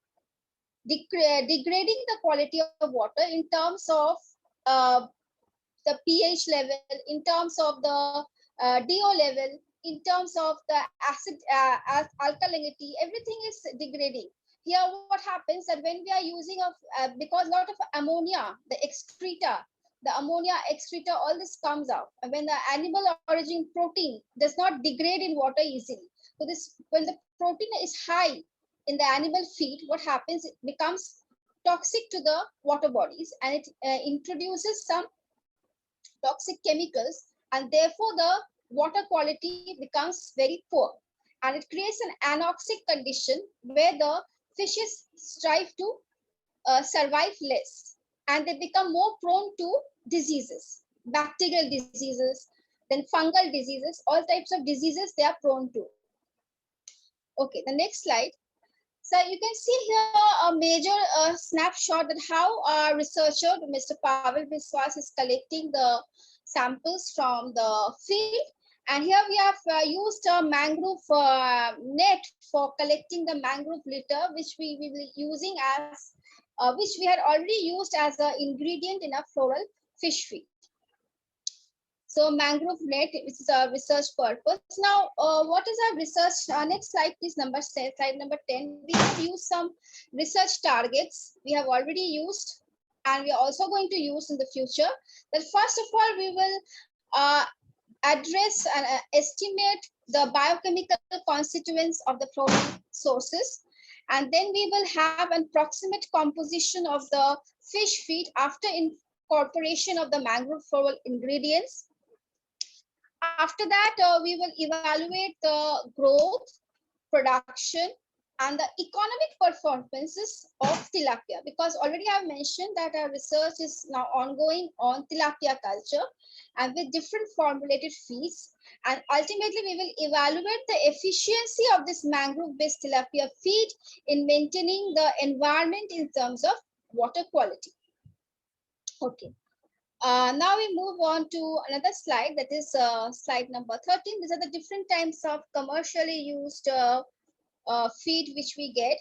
degrading the quality of water in terms of the pH level, in terms of the DO level, in terms of the acid alkalinity. Everything is degrading. Here what happens that when we are using because a lot of ammonia, the ammonia excreta, all this comes out, and when the animal origin protein does not degrade in water easily. So this, when the protein is high in the animal feed, what happens? It becomes toxic to the water bodies, and it introduces some toxic chemicals, and therefore the water quality becomes very poor, and it creates an anoxic condition where the fishes strive to survive less, and they become more prone to diseases, bacterial diseases, then fungal diseases, all types of diseases they are prone to. Okay, the next slide. So you can see here a major snapshot that how our researcher, Mr. Pavel Biswas, is collecting the samples from the field. And here we have used a mangrove net for collecting the mangrove litter, which we will be using as, which we had already used as an ingredient in a floral fish feed. So mangrove net is a research purpose. Now, what is our research? Next slide, please, slide number 10. We have used some research targets we have already used, and we are also going to use in the future. That first of all, we will address and estimate the biochemical constituents of the floral sources. And then we will have an approximate composition of the fish feed after incorporation of the mangrove floral ingredients. After that, we will evaluate the growth, production, and the economic performances of tilapia, because already I've mentioned that our research is now ongoing on tilapia culture and with different formulated feeds. And ultimately, we will evaluate the efficiency of this mangrove-based tilapia feed in maintaining the environment in terms of water quality. Okay. Now we move on to another slide, that is slide number 13. These are the different types of commercially used feed which we get.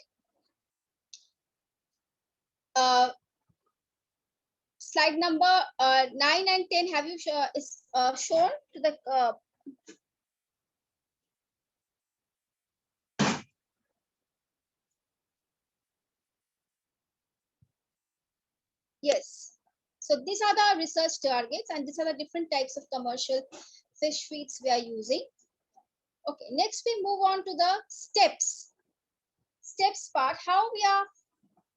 Slide number 9 and 10 have you shown to the yes. So these are the research targets, and these are the different types of commercial fish feeds we are using. Okay, next we move on to the steps. Steps part, how we are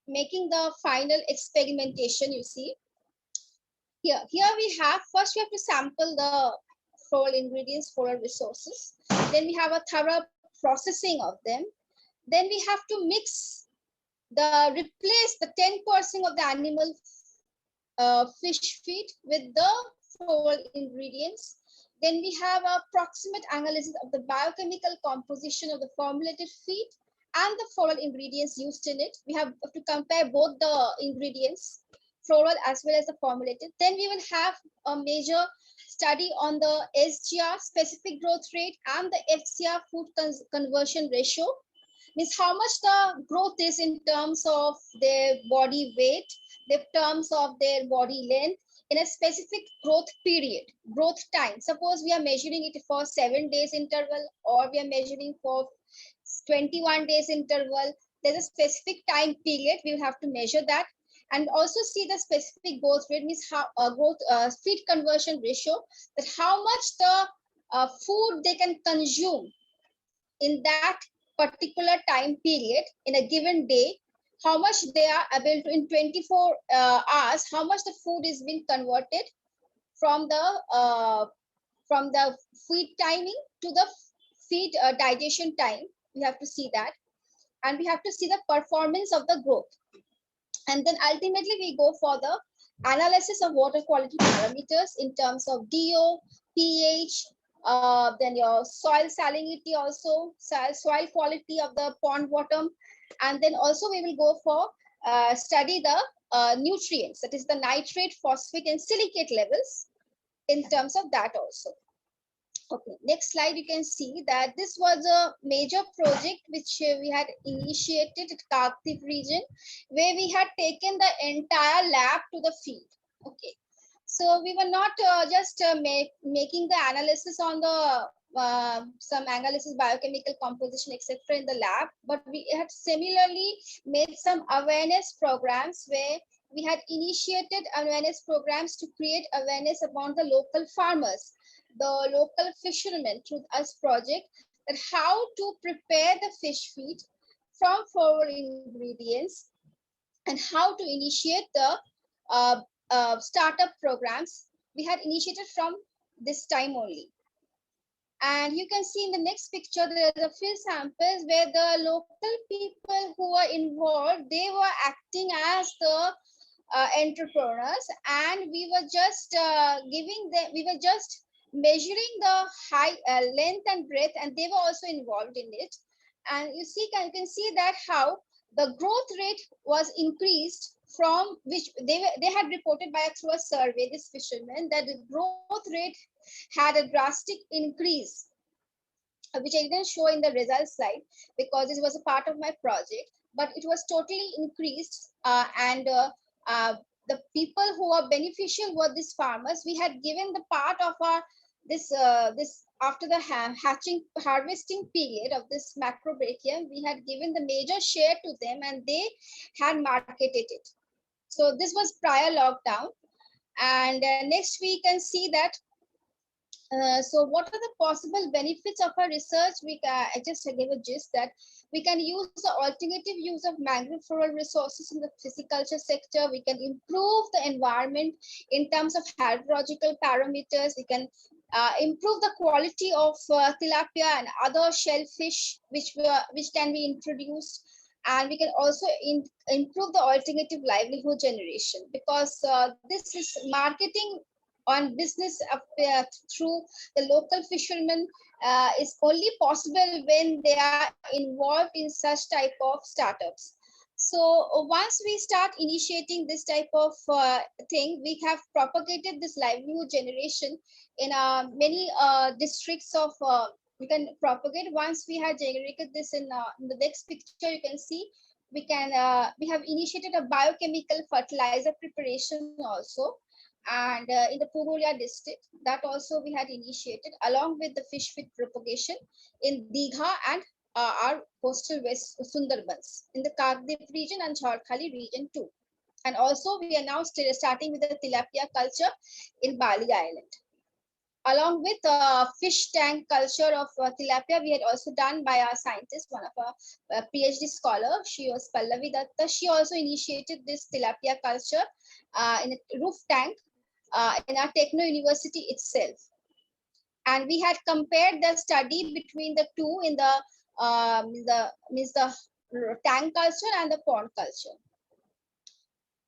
making the final experimentation. You see here we have, first we have to sample the floral ingredients, floral resources. Then we have a thorough processing of them. Then we have to replace the 10% of the animal fish feed with the floral ingredients. Then we have a proximate analysis of the biochemical composition of the formulated feed and the floral ingredients used in it. We have to compare both the ingredients, floral as well as the formulated. Then we will have a major study on the SGR, specific growth rate, and the FCR, food conversion ratio. Means how much the growth is in terms of their body weight, in terms of their body length, in a specific growth period, growth time. Suppose we are measuring it for 7 days interval, or we are measuring for 21 days interval. There's a specific time period. We have to measure that, and also see the specific growth rate, means how feed conversion ratio, that how much the food they can consume in that particular time period in a given day, how much they are able to in 24 hours, how much the food is being converted from the feed timing to the feed digestion time. We have to see that, and we have to see the performance of the growth. And then ultimately we go for the analysis of water quality parameters in terms of DO, pH, then your soil salinity, also soil quality of the pond bottom. And then also we will go for study the nutrients, that is the nitrate, phosphate, and silicate levels in terms of that also. Okay, next slide, you can see that this was a major project which we had initiated at Kagdip region, where we had taken the entire lab to the field. Okay, so we were not just making the analysis on the some analysis, biochemical composition, etc. in the lab, but we had similarly made some awareness programs where we had initiated awareness programs to create awareness among the local farmers, the local fishermen, through us project, that how to prepare the fish feed from floral ingredients, and how to initiate the startup programs. We had initiated from this time only. And you can see in the next picture, there are the field samples where the local people who are involved, they were acting as the entrepreneurs, and we were just measuring the high length and breadth, and they were also involved in it. And you can see that how the growth rate was increased, from which they had reported by through a survey, this fisherman, that the growth rate had a drastic increase, which I didn't show in the results slide because this was a part of my project, but it was totally increased. And the people who are beneficial were these farmers. We had given the part of our this after the harvesting period of this macrobrachium, we had given the major share to them, and they had marketed it. So this was prior lockdown. And next we can see that so what are the possible benefits of our research? I just gave a gist that we can use the alternative use of mangrove floral resources in the pisciculture sector. We can improve the environment in terms of hydrological parameters. We can improve the quality of tilapia and other shellfish which can be introduced. And we can also improve the alternative livelihood generation, because this is marketing on business through the local fishermen is only possible when they are involved in such type of startups. So once we start initiating this type of thing, we have propagated this livelihood generation in many districts of we can propagate. Once we have generated this in the next picture, you can see we have initiated a biochemical fertilizer preparation also. And in the Purulia district, that also we had initiated along with the fish feed propagation in Digha and our coastal West Sundarbans in the Kagdip region and Jharkhali region too. And also we are now starting with the tilapia culture in Bali Island. Along with fish tank culture of tilapia, we had also done by our scientist, one of our PhD scholar, she was Pallavi Datta. She also initiated this tilapia culture in a roof tank in our Techno University itself. And we had compared the study between the two in the tank culture and the pond culture.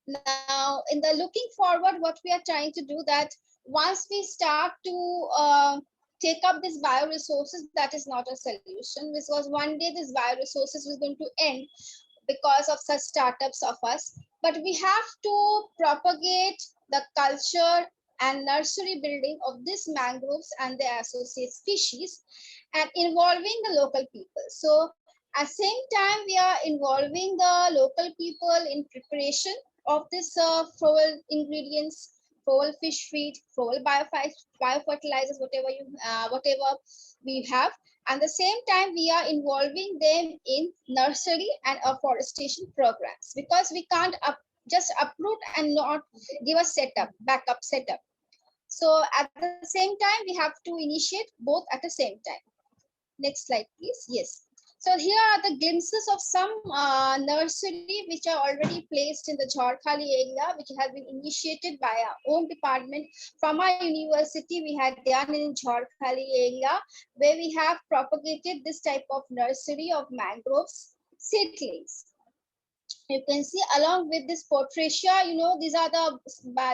Now, in the looking forward, what we are trying to do that once we start to take up these bioresources, that is not a solution, because one day this bioresources is going to end because of such startups of us. But we have to propagate the culture and nursery building of these mangroves and their associate species, and involving the local people. So at same time, we are involving the local people in preparation of this fuel ingredients, fuel fish feed, fuel biofertilizers, whatever we have. And the same time, we are involving them in nursery and afforestation programs, because we can't just uproot and not give a backup setup. So at the same time, we have to initiate both at the same time. Next slide, please. Yes. So here are the glimpses of some nursery which are already placed in the Jharkhali area, which have been initiated by our own department. From our university, we had done in Jharkhali area, where we have propagated this type of nursery of mangroves seedlings. You can see along with this Potracia, these are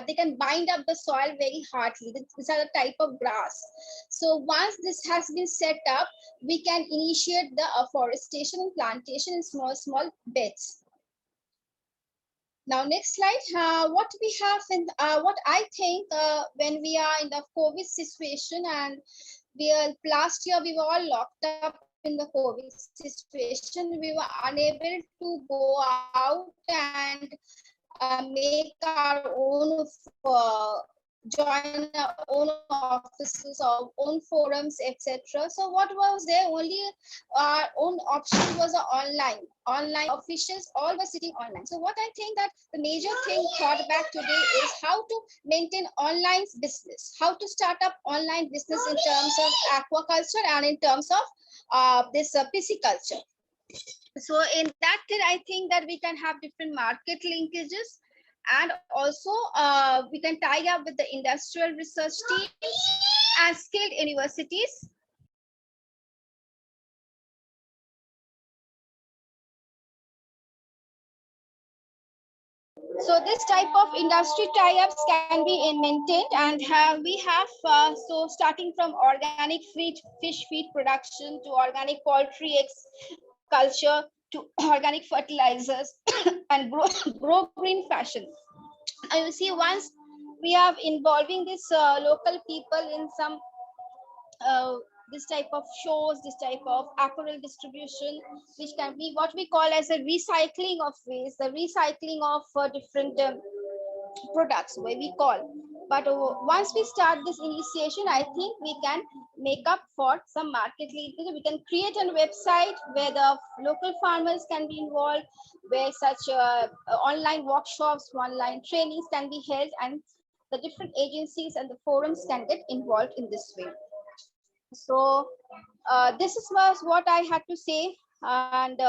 they can bind up the soil very hardly. These are the type of grass. So once this has been set up, we can initiate the afforestation and plantation in small beds. Now, next slide. What we have in what I think when we are in the COVID situation, and last year we were all locked up in the COVID situation, we were unable to go out and make our own join our own offices or own forums, etc. So what was there? Only our own option was online officials all were sitting online. So what I think that the major thing thought back today is how to maintain online business, how to start up online business in terms of aquaculture and in terms of this pisciculture. So in that case, I think that we can have different market linkages, and also we can tie up with the industrial research teams and skilled universities. So this type of industry tie-ups can be maintained, and we have so starting from organic fish feed production to organic poultry eggs culture to organic fertilizers and grow green fashion. I will see once we are involving this local people in some this type of shows, this type of apparel distribution, which can be what we call as a recycling of waste, the recycling of different products, where we call. But once we start this initiation, I think we can make up for some market leaders. We can create a website where the local farmers can be involved, where such online workshops, online trainings can be held, and the different agencies and the forums can get involved in this way. So this was what I had to say, and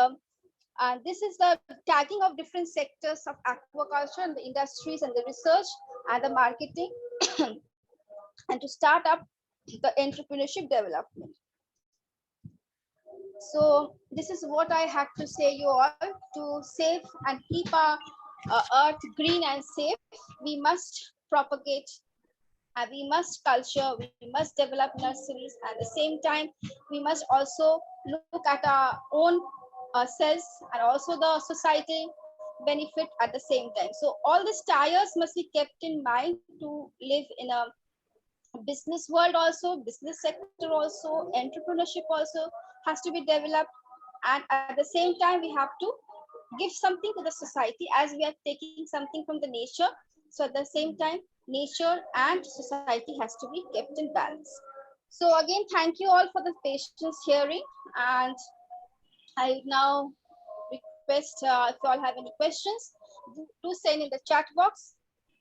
this is the tagging of different sectors of aquaculture and the industries and the research and the marketing and to start up the entrepreneurship development. So this is what I had to say you all. To save and keep our earth green and safe, we must propagate, we must culture, we must develop nurseries. At the same time, we must also look at our own selves and also the society benefit at the same time. So all these tires must be kept in mind to live in a business world also, business sector also, entrepreneurship also has to be developed. And at the same time, we have to give something to the society as we are taking something from the nature. So at the same time, nature and society has to be kept in balance. So again, thank you all for the patience hearing. And I now request if you all have any questions, do send in the chat box,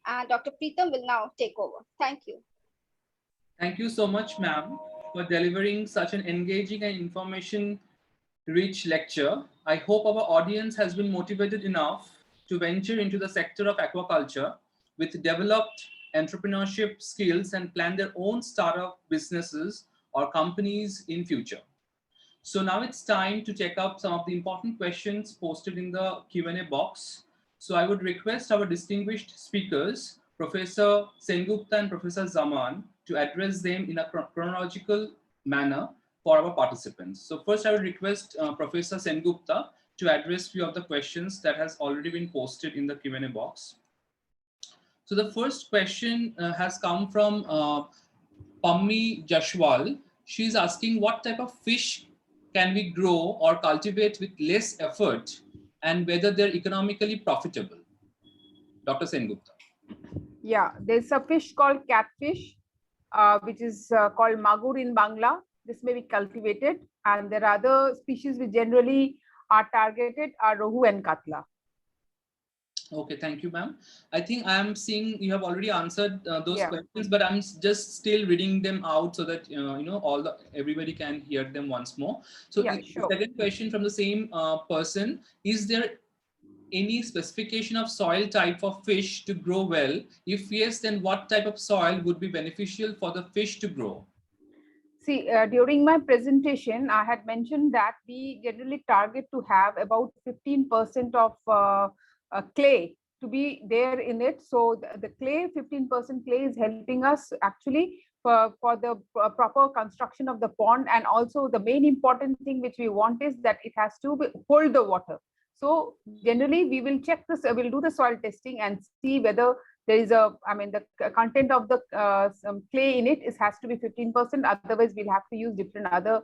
and Dr. Preetham will now take over. Thank you. Thank you so much, ma'am, for delivering such an engaging and information-rich lecture. I hope our audience has been motivated enough to venture into the sector of aquaculture with developed entrepreneurship skills and plan their own startup businesses or companies in future. So now it's time to check out some of the important questions posted in the Q&A box. So I would request our distinguished speakers, Professor Sengupta and Professor Zaman, to address them in a chronological manner for our participants. So first I would request Professor Sengupta to address few of the questions that has already been posted in the Q&A box. So the first question has come from Pammi Jashwal. She's asking what type of fish can we grow or cultivate with less effort and whether they're economically profitable. Dr. Sengupta. Yeah, there's a fish called catfish, which is called magur in Bangla. This may be cultivated, and there are other species which generally are targeted are rohu and katla. Okay, thank you, ma'am. I think I am seeing you have already answered those Yeah. questions, but I'm just still reading them out so that everybody can hear them once more. So Yeah, the sure. second question from the same person: is there any specification of soil type for fish to grow well? If yes, then what type of soil would be beneficial for the fish to grow? See, during my presentation, I had mentioned that we generally target to have about 15% of clay to be there in it. So the clay, 15% clay is helping us actually for the proper construction of the pond. And also the main important thing which we want is that it has to hold the water. So generally we will check this, we'll do the soil testing and see whether there is the content of the some clay in it has to be 15%. Otherwise, we'll have to use different other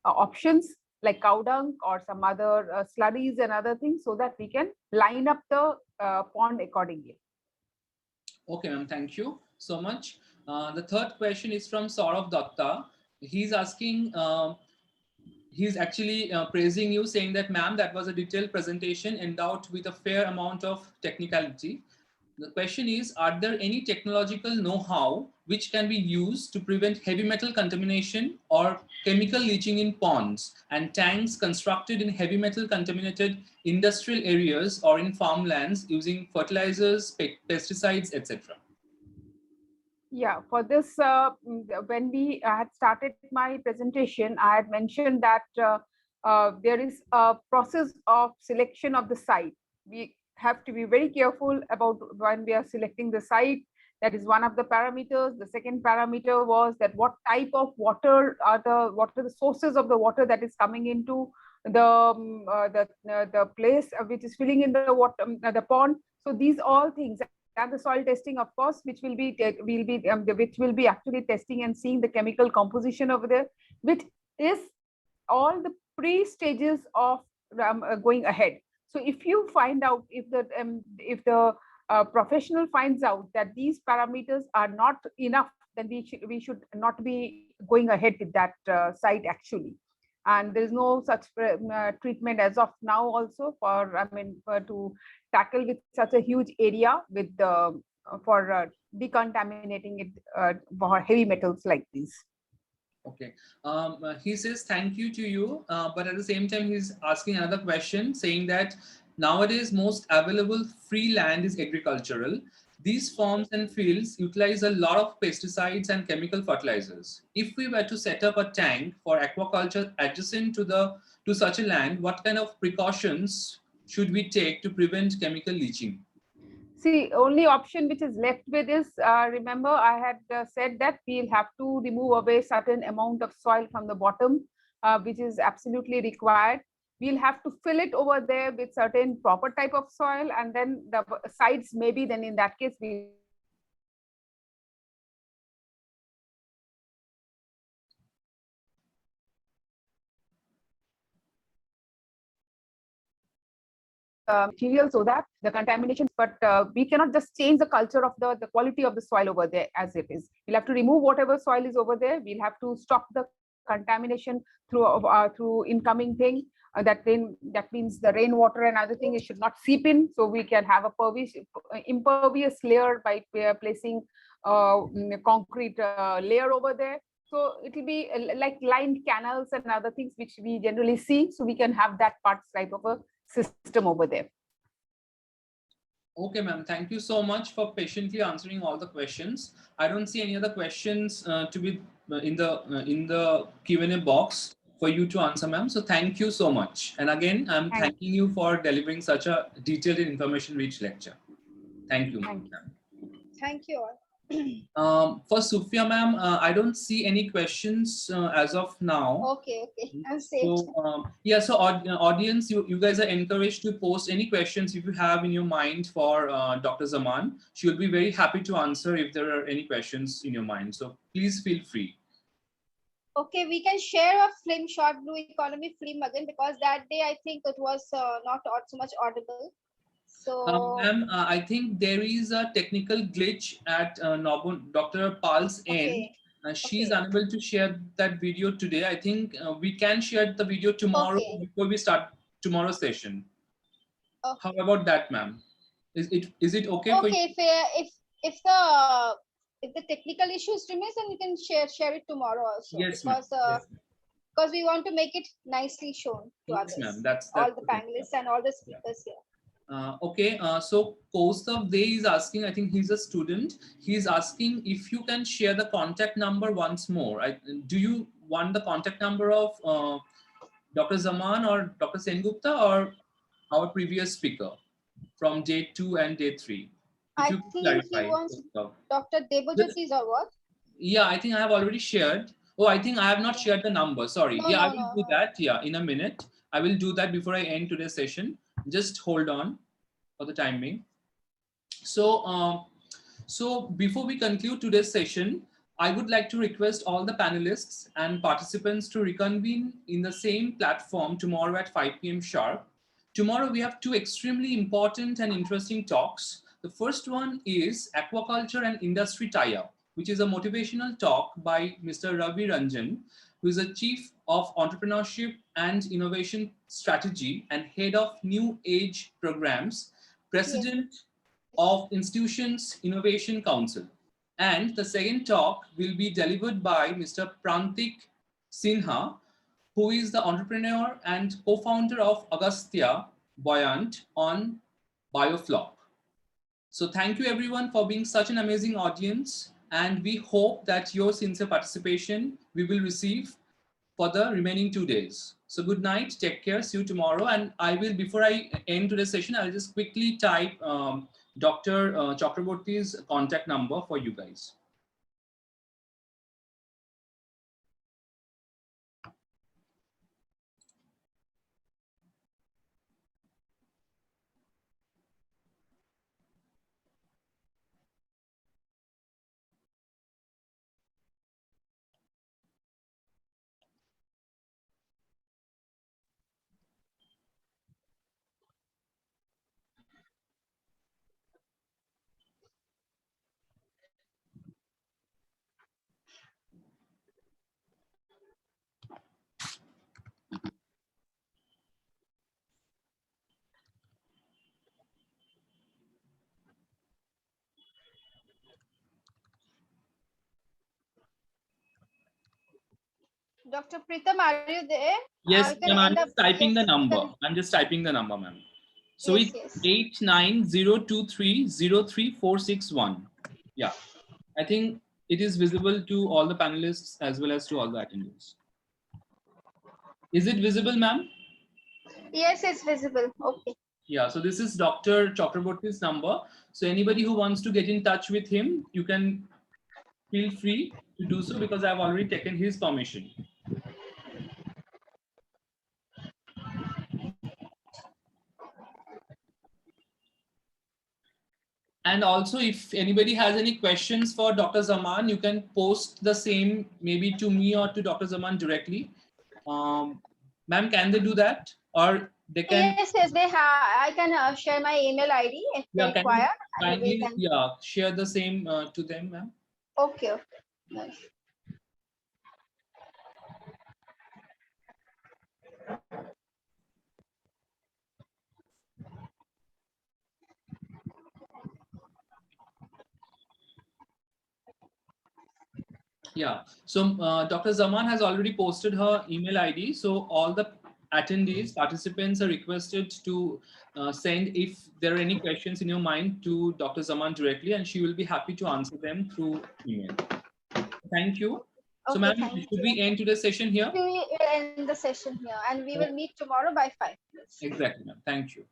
options like cow dung or some other slurries and other things so that we can line up the pond accordingly. Okay, ma'am. Thank you so much. The third question is from Saurav Datta. He's asking, he's actually praising you, saying that, ma'am, that was a detailed presentation endowed with a fair amount of technicality. The question is, are there any technological know-how which can be used to prevent heavy metal contamination or chemical leaching in ponds and tanks constructed in heavy metal contaminated industrial areas or in farmlands using fertilizers, pesticides, etc.? Yeah, for this, when we had started my presentation, I had mentioned that there is a process of selection of the site. We have to be very careful about when we are selecting the site. That is one of the parameters. The second parameter was that what type of water what are the sources of the water that is coming into the place which is filling in the water, the pond. So these all things, and the soil testing, of course, which will be actually testing and seeing the chemical composition over there, which is all the pre-stages of going ahead. So if you find out, if the professional finds out that these parameters are not enough, then we should not be going ahead with that site actually. And there is no such treatment as of now also to tackle with such a huge area with for decontaminating it for heavy metals like these. Okay. He says thank you to you, but at the same time, he's asking another question, saying that nowadays most available free land is agricultural. These farms and fields utilize a lot of pesticides and chemical fertilizers. If we were to set up a tank for aquaculture adjacent to such a land, what kind of precautions should we take to prevent chemical leaching? See, only option which is left with is, remember I had said that we'll have to remove away certain amount of soil from the bottom, which is absolutely required. We'll have to fill it over there with certain proper type of soil, and then the sides maybe then in that case we material so that the contamination, but we cannot just change the culture of the quality of the soil over there as it is. We'll have to remove whatever soil is over there. We'll have to stop the contamination through incoming thing. That means the rainwater and other things, it should not seep in. So we can have a impervious layer by placing concrete layer over there. So it will be like lined canals and other things which we generally see. So we can have that part type of a system over there. Okay, ma'am. Thank you so much for patiently answering all the questions. I don't see any other questions to be in the Q&A box for you to answer, ma'am. So thank you so much. And again, I'm thanking you for delivering such a detailed and information-rich lecture. Thank you, ma'am. Thank you all. For Sufia, ma'am, I don't see any questions as of now. Okay, I'm safe. So, yeah, so audience, you guys are encouraged to post any questions if you have in your mind for Dr. Zaman. She will be very happy to answer if there are any questions in your mind. So please feel free. Okay, we can share a film, short blue economy film again, because that day I think it was not so much audible. So, Ma'am, I think there is a technical glitch at Dr. Pal's end. She's unable to share that video today. I think we can share the video tomorrow before we start tomorrow's session. How about that, ma'am? Is it okay for you? If the technical issues remains, then we can share it tomorrow also. Yes, because we want to make it nicely shown to others. Ma'am. That's all the panelists and all the speakers here. Okay, so Kaustav Dey is asking, I think he's a student. He's asking if you can share the contact number once more. Do you want the contact number of Dr. Zaman or Dr. Sengupta or our previous speaker from day 2 and day 3? I think he wants Dr. Debojyoti's or what? Yeah, I think I have already shared. Oh, I think I have not shared the number. Sorry. I will do that. Yeah, in a minute. I will do that before I end today's session. Just hold on for the time being. So, so before we conclude today's session, I would like to request all the panelists and participants to reconvene in the same platform tomorrow at 5 p.m. sharp. Tomorrow we have 2 extremely important and interesting talks. The first one is Aquaculture and Industry Tie-up, which is a motivational talk by Mr. Ravi Ranjan, who is a Chief of Entrepreneurship and Innovation Strategy and Head of New Age Programs, President of Institutions Innovation Council. And the second talk will be delivered by Mr. Prantik Sinha, who is the entrepreneur and co-founder of Agastya Buoyant on Bioflop. So thank you everyone for being such an amazing audience. And we hope that your sincere participation we will receive for the remaining 2 days. So good night, take care, see you tomorrow. And I will, before I end today's session, I'll just quickly type Dr. Chakraborty's contact number for you guys. Dr. Pritam, are you there? Yes, I'm just typing the number. I'm just typing the number, ma'am. So it's 8902303461. Yeah, I think it is visible to all the panelists as well as to all the attendees. Is it visible, ma'am? Yes, it's visible. Okay. Yeah, so this is Dr. Chakraborty's number. So anybody who wants to get in touch with him, you can feel free to do so because I've already taken his permission. And also, if anybody has any questions for Dr. Zaman, you can post the same maybe to me or to Dr. Zaman directly. Ma'am, can they do that? Or they can? Yes, they have. I can share my email ID if they require. Kindly, share the same to them, ma'am. Okay. Nice. Yeah, so Dr. Zaman has already posted her email ID. So all the attendees, participants are requested to send if there are any questions in your mind to Dr. Zaman directly, and she will be happy to answer them through email. Thank you. So, Okay, ma'am, thank should you. we end today's session here? We will end the session here and we will meet tomorrow by 5. Exactly, ma'am. Thank you.